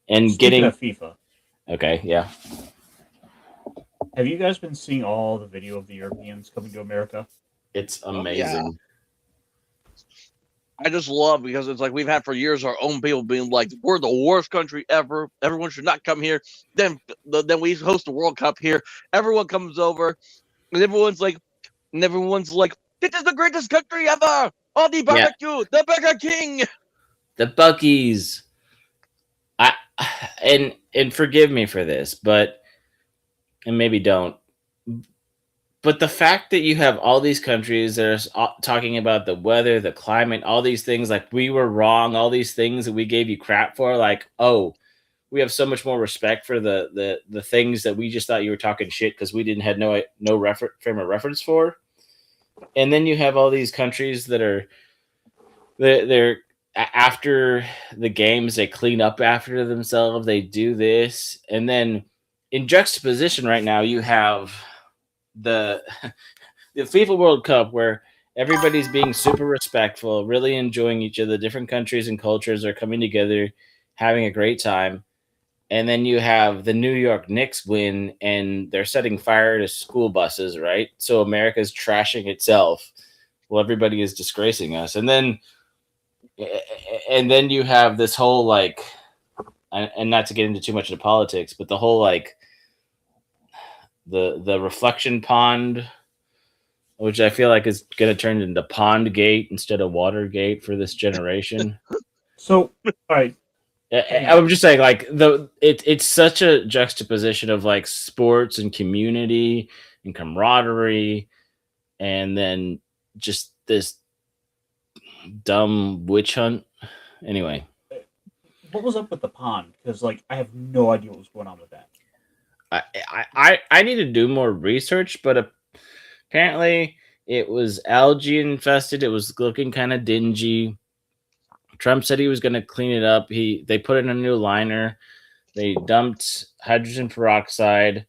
And Speaking of FIFA. Okay, yeah. Have you guys been seeing all the video of the Europeans coming to America? It's amazing. Oh, yeah. I just love, because it's like we've had for years our own people being like, we're the worst country ever. Everyone should not come here. Then we host the World Cup here. Everyone comes over, and everyone's like, this is the greatest country ever. Oh, the barbecue, the Burger King, the Buc-ee's. And forgive me for this, and maybe don't. But the fact that you have all these countries that are talking about the weather, the climate, all these things, like we were wrong, all these things that we gave you crap for, like, oh, we have so much more respect for the things that we just thought you were talking shit because we didn't have no frame of reference for. And then you have all these countries that are they're after the games, they clean up after themselves, they do this, and then in juxtaposition right now you have the FIFA World Cup, where everybody's being super respectful, really enjoying each other. Different countries and cultures are coming together, having a great time. And then you have the New York Knicks win, and they're setting fire to school buses, right? So America's trashing itself. Well, everybody is disgracing us. And then you have this whole like, and not to get into too much of the politics, but the whole like the reflection pond, which I feel like is going to turn into Pond Gate instead of Watergate for this generation. So, all right, I'm just saying, like it's such a juxtaposition of like sports and community and camaraderie, and then just this dumb witch hunt. Anyway, what was up with the pond? Because like I have no idea what was going on with that. I need to do more research, but apparently it was algae infested. It was looking kind of dingy. Trump said he was going to clean it up. They put in a new liner. They dumped hydrogen peroxide,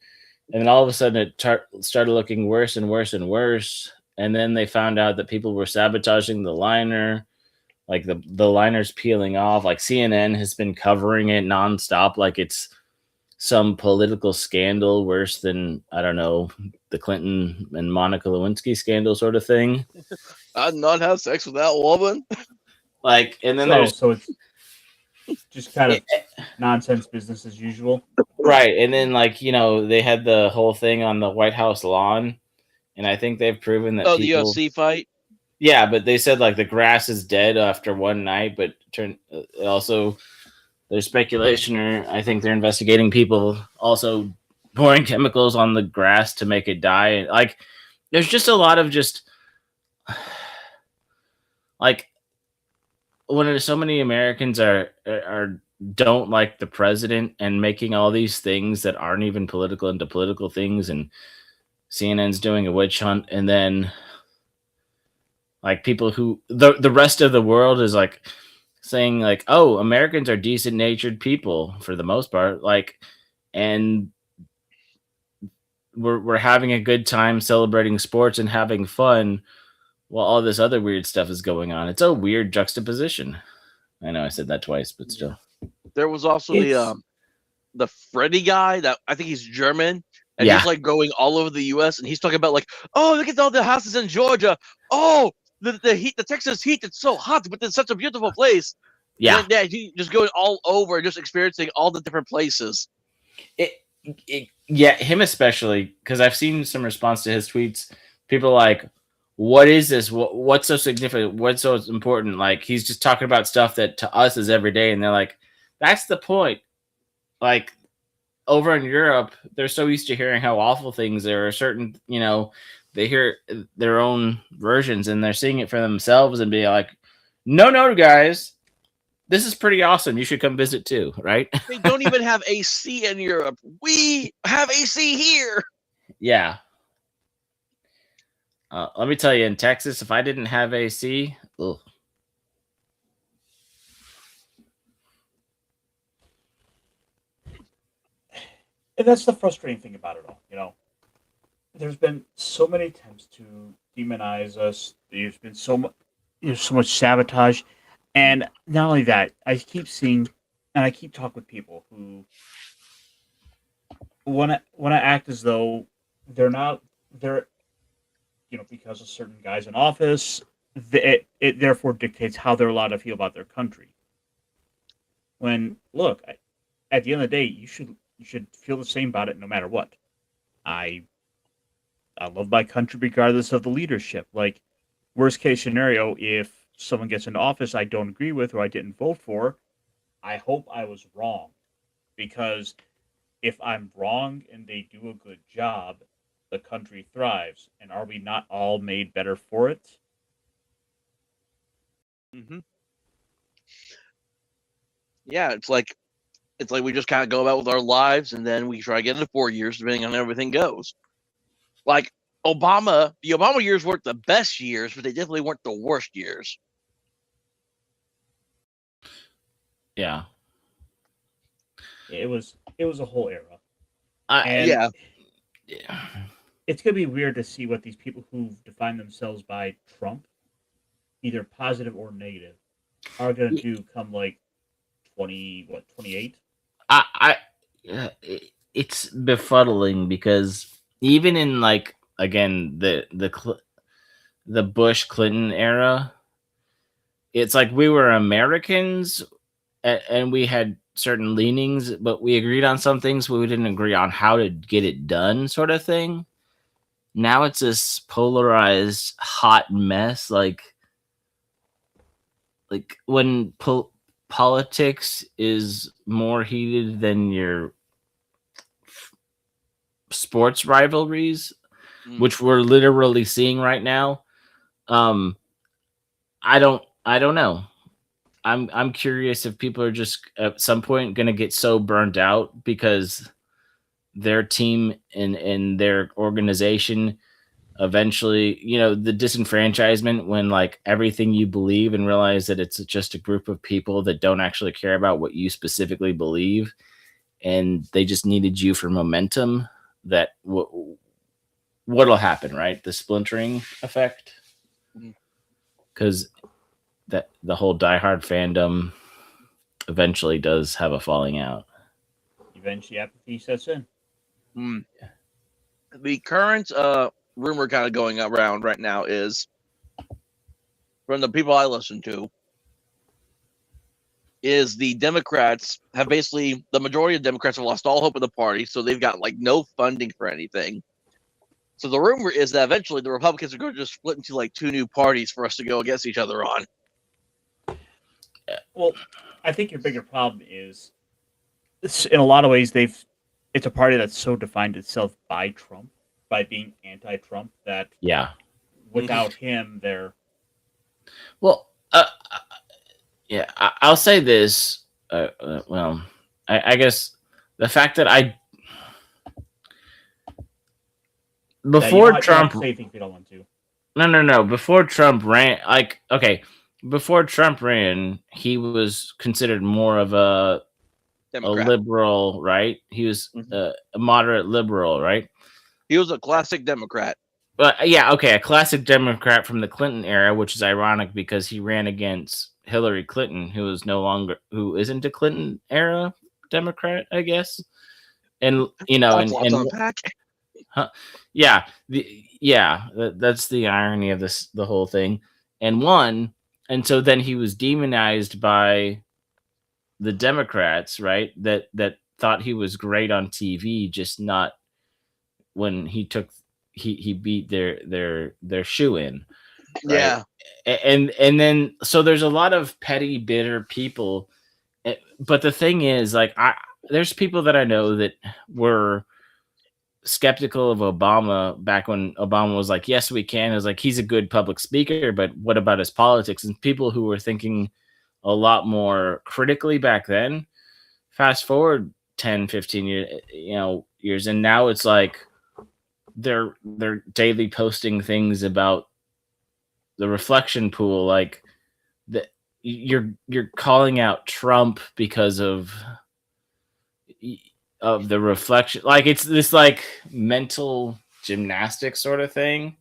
and then all of a sudden it started looking worse and worse and worse. And then they found out that people were sabotaging the liner, like the liner's peeling off. Like CNN has been covering it nonstop, like it's some political scandal worse than, I don't know, the Clinton and Monica Lewinsky scandal sort of thing. I'd not have sex with that woman. Like, and then so it's just kind of nonsense business as usual. Right. And then, like, they had the whole thing on the White House lawn. And I think they've proven that the UFC fight? Yeah, but they said, like, the grass is dead after one night. But also, there's speculation, or I think they're investigating people also pouring chemicals on the grass to make it die. Like, there's just a lot of just, like, when so many Americans are don't like the president and making all these things that aren't even political into political things, and CNN's doing a witch hunt, and then like people who the rest of the world is like saying like, oh, Americans are decent natured people for the most part, like, and we're having a good time celebrating sports and having fun while all this other weird stuff is going on. It's a weird juxtaposition. I know I said that twice, but still. There was also the Freddy guy that I think he's German, and Yeah. he's like going all over the U.S. and he's talking about like, oh, look at all the houses in Georgia. Oh, the heat, the Texas heat. It's so hot, but it's such a beautiful place. Yeah. Yeah, he just going all over, just experiencing all the different places. Yeah, him especially, because I've seen some response to his tweets. People are like, what is this? What's so significant? What's so important? Like, he's just talking about stuff that to us is every day. And they're like, that's the point. Like, over in Europe, they're so used to hearing how awful things are. Certain, they hear their own versions and they're seeing it for themselves and be like, no, guys, this is pretty awesome. You should come visit too, right? They don't even have AC in Europe. We have AC here. Yeah. Let me tell you, in Texas, if I didn't have AC, ugh. And that's the frustrating thing about it all. There's been so many attempts to demonize us. There's been so much sabotage, and not only that, I keep seeing, and I keep talking with people who want to act as though they're because of certain guys in office, it therefore dictates how they're allowed to feel about their country. When look, at the end of the day, you should feel the same about it no matter what. I love my country regardless of the leadership. Like, worst case scenario, if someone gets into office I don't agree with or I didn't vote for, I hope I was wrong. Because if I'm wrong and they do a good job, the country thrives. And are we not all made better for it? Mm-hmm. Yeah, it's like we just kind of go about with our lives, and then we try to get into 4 years, depending on how everything goes. Like the Obama years weren't the best years, but they definitely weren't the worst years. Yeah. It was a whole era. Yeah. it's gonna be weird to see what these people who've defined themselves by Trump, either positive or negative, are gonna do come like 28. It's befuddling because even in like again the Bush Clinton era, it's like we were Americans and we had certain leanings, but we agreed on some things, but we didn't agree on how to get it done, sort of thing. Now it's this polarized hot mess, like when politics is more heated than your sports rivalries, which we're literally seeing right now. I don't know. I'm curious if people are just at some point going to get so burned out because their team and their organization eventually, the disenfranchisement when like everything you believe and realize that it's just a group of people that don't actually care about what you specifically believe and they just needed you for momentum. That what'll happen, right? The splintering effect, because that the whole diehard fandom eventually does have a falling out. Eventually, apathy sets in. The current rumor kind of going around right now is from the people I listen to is the Democrats have basically the majority of Democrats have lost all hope of the party, so they've got like no funding for anything. So the rumor is that eventually the Republicans are going to just split into like two new parties for us to go against each other on. Well, I think your bigger problem is, in a lot of ways, it's a party that's so defined itself by Trump, by being anti-Trump, that without him, they're yeah. I'll say this. Well, I guess the fact that before Trump, say things we don't want to. No. Before Trump ran, before Trump ran, he was considered more of a liberal, right? He was a moderate liberal, right? He was a classic Democrat. A classic Democrat from the Clinton era, which is ironic because he ran against Hillary Clinton, who isn't a Clinton era Democrat, I guess. And that's the irony of the whole thing. And so then he was demonized by the Democrats, right? That thought he was great on TV, just not when he beat their shoe in. Right? Yeah. And then so there's a lot of petty, bitter people. But the thing is, like, there's people that I know that were skeptical of Obama back when Obama was like, yes, we can. It was like, he's a good public speaker, but what about his politics? And people who were thinking a lot more critically back then, fast forward 10, 15 years, and now it's like they're daily posting things about the reflection pool, like that you're calling out Trump because of the reflection, like it's this like mental gymnastics sort of thing.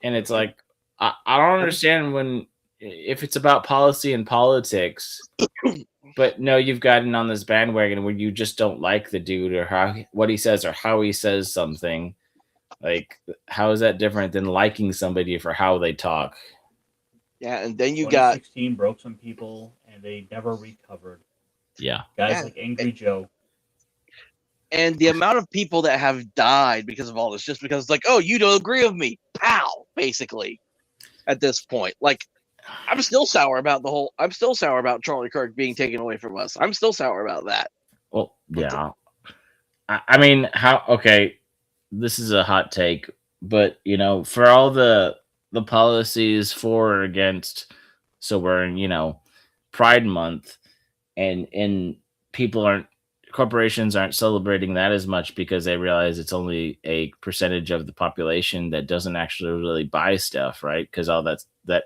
And it's like I don't understand if it's about policy and politics, but no, you've gotten on this bandwagon where you just don't like the dude or what he says or how he says something. Like, how is that different than liking somebody for how they talk? Yeah, and then you 2016 broke some people and they never recovered. Yeah. Guys like Angry Joe. And the amount of people that have died because of all this, just because it's like, oh, you don't agree with me. Pow, basically, at this point. Like, I'm still sour about Charlie Kirk being taken away from us. I'm still sour about that. Well, yeah. I mean, this is a hot take, but for all the policies for or against, so we're in Pride Month, and corporations aren't celebrating that as much because they realize it's only a percentage of the population that doesn't actually really buy stuff, right? Because all that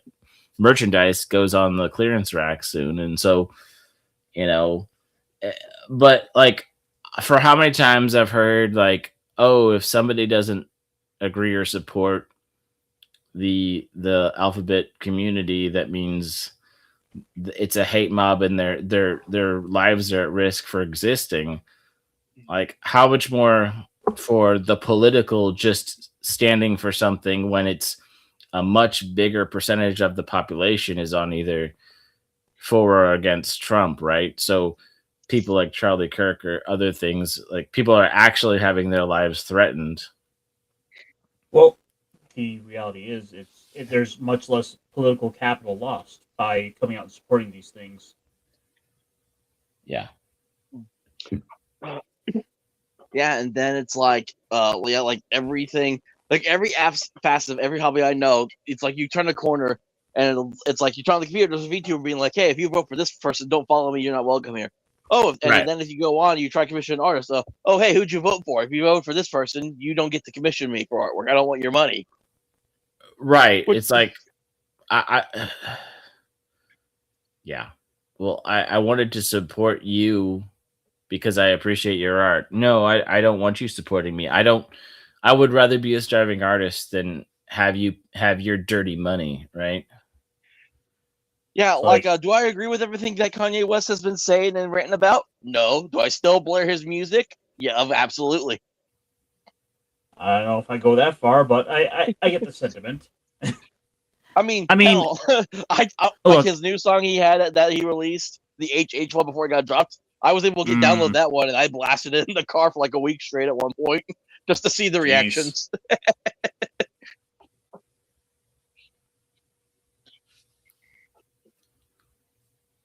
merchandise goes on the clearance rack soon, and so but like, for how many times I've heard like, oh, if somebody doesn't agree or support the alphabet community, that means it's a hate mob and their lives are at risk for existing. Like, how much more for the political just standing for something when it's a much bigger percentage of the population is on either for or against Trump, right? So people like Charlie Kirk or other things, like people are actually having their lives threatened. Well, the reality is, there's much less political capital lost by coming out and supporting these things. Yeah. Yeah, and then it's like, yeah, like everything, like every facet of every hobby I know, it's like you turn a corner and it's like you turn on the computer, there's a VTuber being like, hey, if you vote for this person, don't follow me, you're not welcome here. Oh, and Right. then if you go on, you try to commission an artist. Oh, hey, who'd you vote for? If you vote for this person, you don't get to commission me for artwork. I don't want your money. Right. Which- It's like, I yeah. Well, I wanted to support you because I appreciate your art. No, I don't want you supporting me. I would rather be a starving artist than have you have your dirty money, right? Yeah, So, like, do I agree with everything that Kanye West has been saying and ranting about? No. Do I still blare his music? Yeah, absolutely. I don't know if I go that far, but I get the sentiment. I mean, hell, like his new song he had that he released, the HH one before it got dropped. I was able to download that one, and I blasted it in the car for like a week straight at one point just to see the reactions.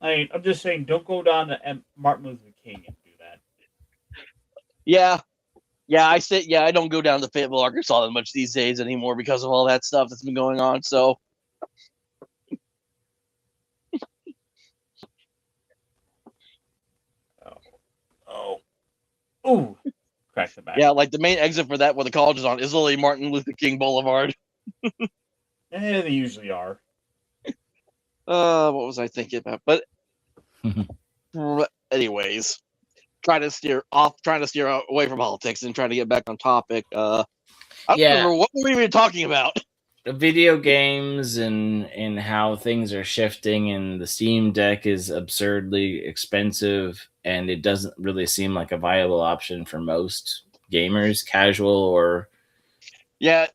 I'm just saying, don't go down to Martin Luther King and do that. Yeah, I don't go down to Fayetteville, Arkansas that much these days anymore because of all that stuff that's been going on. So. Ooh, crash the back. Yeah, like the main exit for that where the college is on is literally Martin Luther King Boulevard. They usually are. What was I thinking about? But anyways, trying to steer away from politics and trying to get back on topic. I don't remember what we were talking about. Video games and how things are shifting, and the Steam Deck is absurdly expensive, and it doesn't really seem like a viable option for most gamers, casual or. Yeah.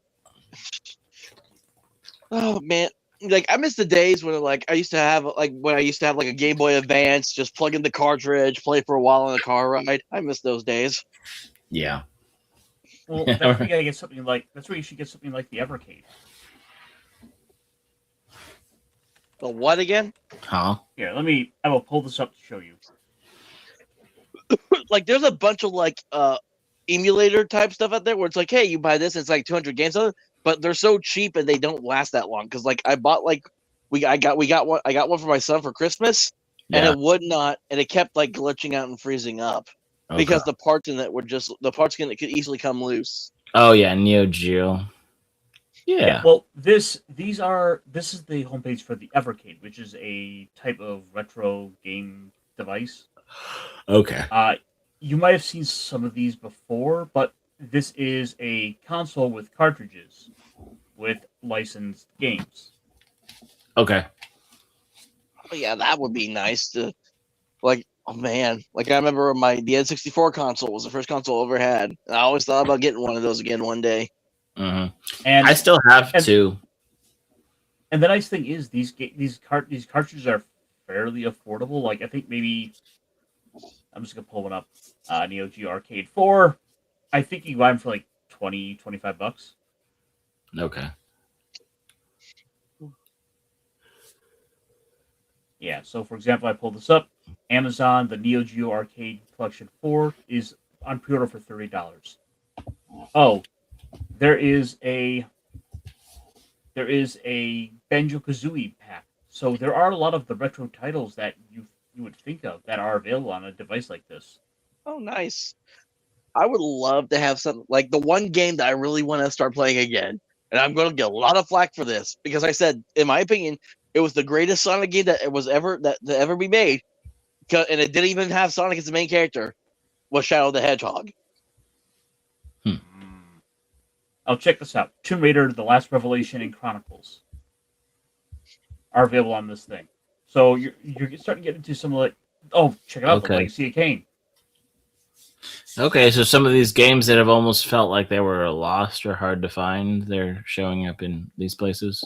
Oh man, like I miss the days when like I used to have like a Game Boy Advance, just plug in the cartridge, play for a while on the car ride. I miss those days. Yeah. Well, that's where you gotta get something like. That's where you should get something like the Evercade. The what again? Huh? Here, I will pull this up to show you. Like, there's a bunch of like emulator type stuff out there where it's like, hey, you buy this, and it's like 200 games on it, but they're so cheap and they don't last that long. Because like I bought like I got one for my son for Christmas, and it would not, and it kept like glitching out and freezing up because the parts in it were just could easily come loose. Oh yeah, Neo Geo. Yeah. Well, this is the homepage for the Evercade, which is a type of retro game device. Okay. You might have seen some of these before, but this is a console with cartridges with licensed games. Okay. Oh, yeah, that would be nice to, like, oh man, like I remember the N64 console was the first console I ever had. And I always thought about getting one of those again one day. Mm-hmm. And I still have two. And the nice thing is these cartridges are fairly affordable. Like I think maybe I'm just gonna pull one up. Neo Geo Arcade 4. I think you can buy them for like $20-$25. Okay. Yeah, so for example, I pulled this up. Amazon, the Neo Geo Arcade Collection 4 is on pre-order for $30. Oh, there is a Banjo-Kazooie pack. So there are a lot of the retro titles that you would think of that are available on a device like this. Oh, nice. I would love to have something like the one game that I really want to start playing again. And I'm going to get a lot of flack for this because I said, in my opinion, it was the greatest Sonic game that was ever be made. And it didn't even have Sonic as the main character. Was Shadow the Hedgehog. I'll check this out. Tomb Raider: The Last Revelation and Chronicles are available on this thing. So you're starting to get into some like, oh, check it out, The Okay. Legacy of Kain. Okay, so some of these games that have almost felt like they were lost or hard to find, they're showing up in these places.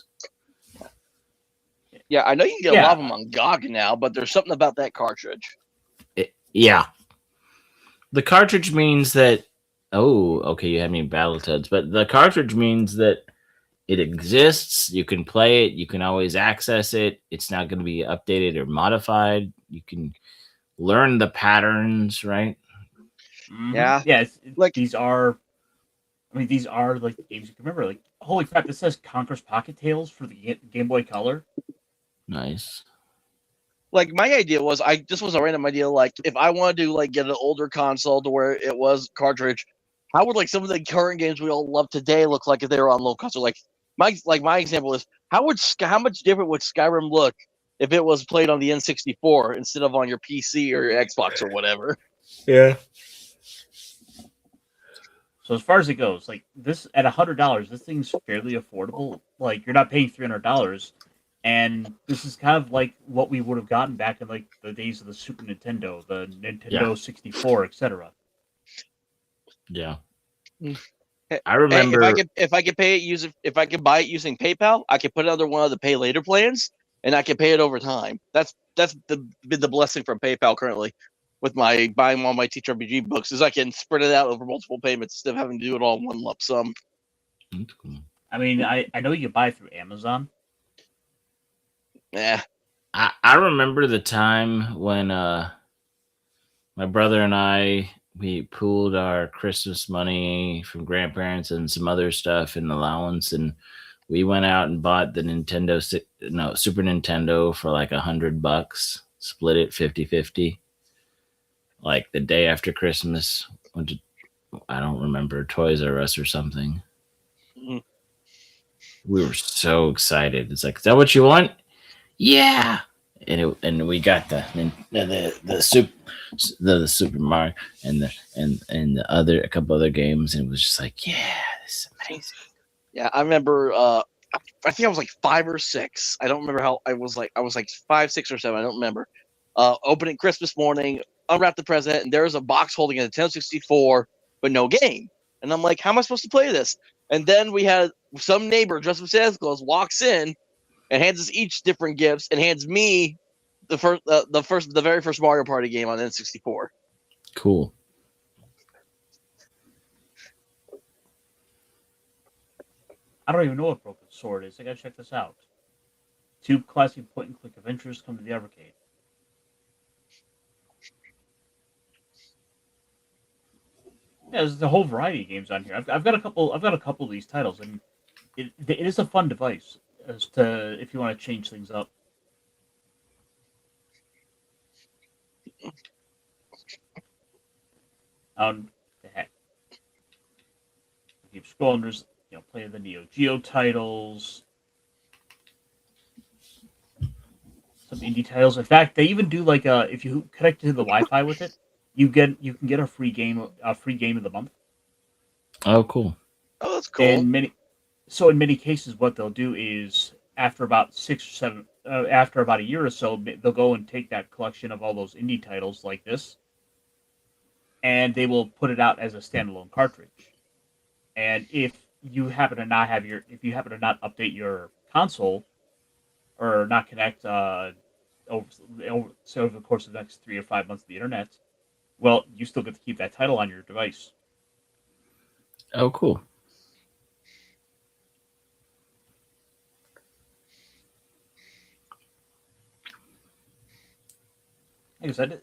Yeah, I know you can get a lot of them on GOG now, but there's something about that cartridge. Yeah. The cartridge means that. Oh, okay, you have me Battletoads, but the cartridge means that it exists. You can play it. You can always access it. It's not going to be updated or modified. You can learn the patterns, right? Mm-hmm. Yeah. Yeah, Like- these are. I mean, these are like games you can remember. Like, holy crap! This says Conker's Pocket Tales for the Game Boy Color. Nice. Like my idea was, this was a random idea. Like if I wanted to like get an older console to where it was cartridge, how would like some of the current games we all love today look like if they were on low console? Like my example is how much different would Skyrim look if it was played on the N64 instead of on your PC or your Xbox or whatever? Yeah. So as far as it goes, like this at $100, this thing's fairly affordable. Like you're not paying $300, and this is kind of like what we would have gotten back in like the days of the Super Nintendo, the Nintendo 64, etc. Yeah. Mm. I remember. If I could buy it using PayPal, I could put it under one of the pay later plans, and I could pay it over time. That's been the blessing from PayPal currently, with my buying all my TTRPG books, is I can spread it out over multiple payments instead of having to do it all in one lump sum. That's cool. I mean, I know you can buy through Amazon. Yeah. I remember the time when my brother and we pooled our Christmas money from grandparents and some other stuff and allowance, and we went out and bought the Super Nintendo for like $100, split it 50-50. Like the day after Christmas, went to, I don't remember, Toys R Us or something. Mhm. We were so excited. It's like, is that what you want? Yeah. And we got the Super Mario and the other a couple other games, and it was just like, yeah, this is amazing. Yeah, I remember. I think I was like 5 or 6. I don't remember how I was like. I was like 5, 6, or 7. I don't remember. Opening Christmas morning, unwrapped the present, and there's a box holding a Nintendo 64, but no game. And I'm like, how am I supposed to play this? And then we had some neighbor dressed up as Santa Claus walks in and hands us each different gifts, and hands me the very first Mario Party game on N64. Cool. I don't even know what Broken Sword is. I gotta check this out. 2 classic point-and-click adventures come to the arcade. Yeah, there's a whole variety of games on here. I've got a couple. I've got a couple of these titles, and it is a fun device as to if you want to change things up. The heck. Keep scrolling. There's play the Neo Geo titles, some indie titles. In fact, they even do like if you connect to the Wi-Fi with it, you can get a free game of the month. Oh, cool. Oh, that's cool. In many cases, what they'll do is after about 6 or 7, after about a year or so, they'll go and take that collection of all those indie titles like this, and they will put it out as a standalone cartridge. And if you happen to not update your console or not connect over the course of the next 3 or 5 months of the internet, well, you still get to keep that title on your device. Oh, cool. Like I said,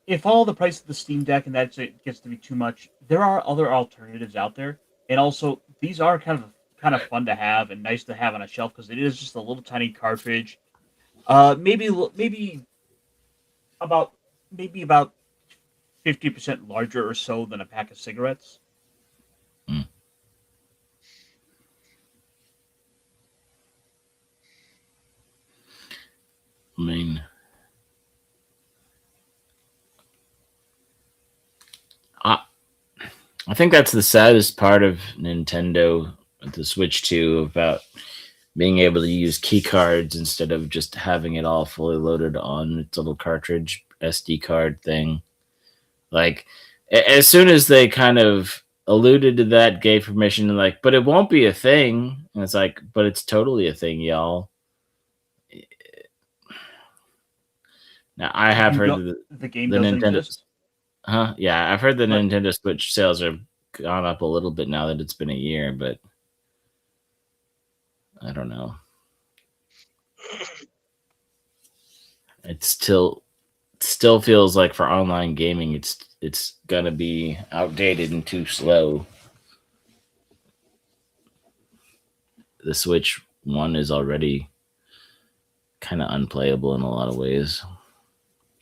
if all the price of the Steam Deck and that gets to be too much, there are other alternatives out there, and also these are kind of fun to have and nice to have on a shelf because it is just a little tiny cartridge. Maybe about 50% larger or so than a pack of cigarettes. Mm. I mean, I think that's the saddest part of Nintendo, the Switch 2, about being able to use key cards instead of just having it all fully loaded on its little cartridge SD card thing. Like, as soon as they kind of alluded to that, gave permission, like, but it won't be a thing. And it's like, but it's totally a thing, y'all. Now, I have heard that The game the doesn't Nintendo, exist. Yeah, I've heard the But Nintendo Switch sales have gone up a little bit now that it's been a year, but I don't know. It still feels like for online gaming, it's gonna be outdated and too slow. The Switch One is already kind of unplayable in a lot of ways.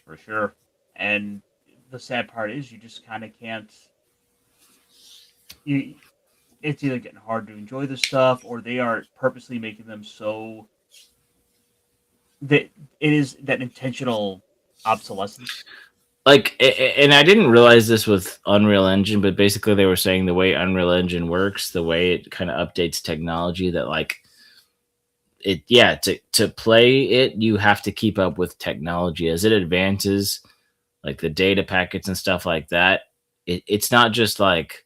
for sure. And the sad part is you just kind of can't. You, it's either getting hard to enjoy the stuff, or they are purposely making them so that it is that intentional obsolescence. Like, and I didn't realize this with Unreal Engine, but basically they were saying the way Unreal Engine works, the way it kind of updates technology, that like it, yeah, to play it, you have to keep up with technology as it advances, like the data packets and stuff like that. It's not just like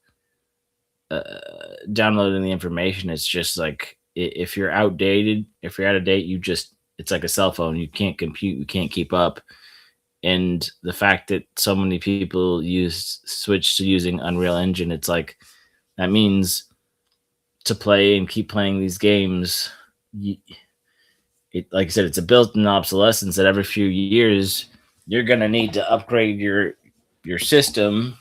downloading the information. It's just like if you're outdated, if you're out of date, it's like a cell phone. You can't compute, you can't keep up. And the fact that so many people switch to using Unreal Engine, it's like that means to play and keep playing these games. Like I said, it's a built-in obsolescence that every few years you're gonna need to upgrade your system,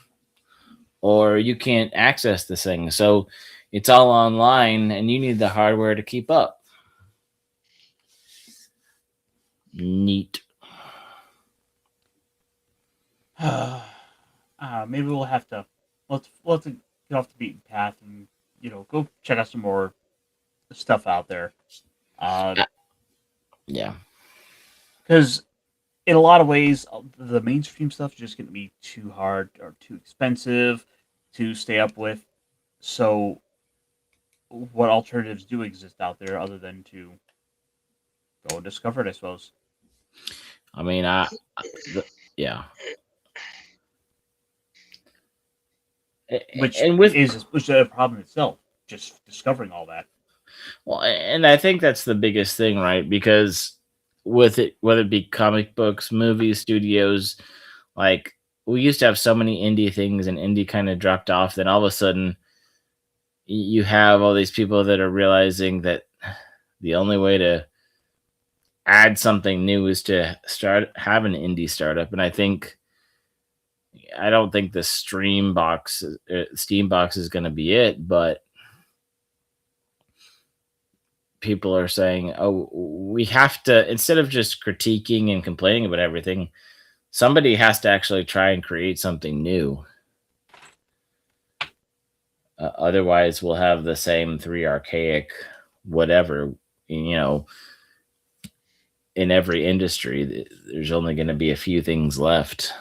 or you can't access this thing. So it's all online, and you need the hardware to keep up. Neat. Maybe we'll have to we'll have to get off the beaten path and go check out some more stuff out there. Yeah. Because in a lot of ways, the mainstream stuff is just going to be too hard or too expensive to stay up with. So, what alternatives do exist out there other than to go and discover it? I suppose. I mean, yeah. Which And with which is a problem itself, just discovering all that. Well, and I think that's the biggest thing, right? Because with it, whether it be comic books, movies, studios, like we used to have so many indie things, and indie kind of dropped off. Then all of a sudden, you have all these people that are realizing that the only way to add something new is to have an indie startup. And I don't think the Steam box is going to be it, but people are saying, oh, we have to, instead of just critiquing and complaining about everything, somebody has to actually try and create something new. Otherwise, we'll have the same three archaic whatever, in every industry. There's only going to be a few things left.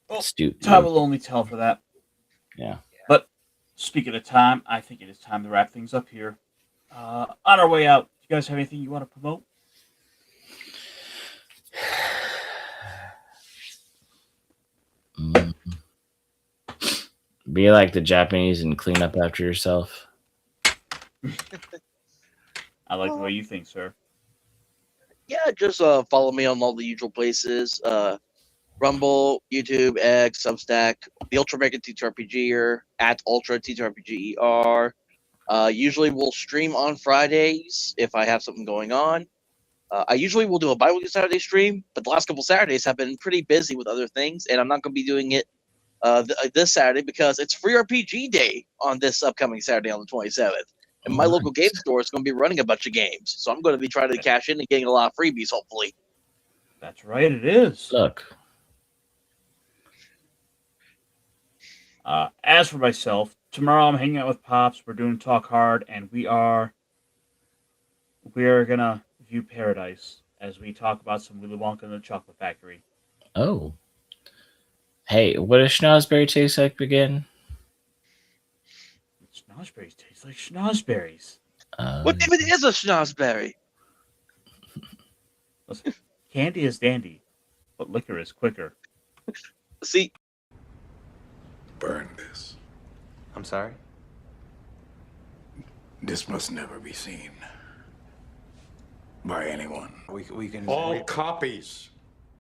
Well, time will only tell for that. Yeah. But speaking of time, I think it is time to wrap things up here. On our way out, you guys have anything you want to promote? Be like the Japanese and clean up after yourself. I like the way you think, sir. Yeah, just follow me on all the usual places. Rumble, YouTube, X, Substack, the Ultra Mega TTRPGer, at Ultra TTRPGER. Usually we'll stream on Fridays if I have something going on. I usually will do a bi-weekly Saturday stream, but the last couple Saturdays have been pretty busy with other things, and I'm not going to be doing it this Saturday because it's Free RPG Day on this upcoming Saturday on the 27th. And my local game store is going to be running a bunch of games, so I'm going to be trying to cash in and getting a lot of freebies, hopefully. That's right, it is. Look. As for myself, tomorrow I'm hanging out with Pops. We're doing Talk Hard, and we are gonna view Paradise as we talk about some Willy Wonka and the Chocolate Factory. Oh. Hey, what does schnozberry taste like again? Schnozberries taste like schnozberries. What even is a schnozberry? Listen, candy is dandy, but liquor is quicker. See, Burn this. I'm sorry? This must never be seen by anyone. We can... All copies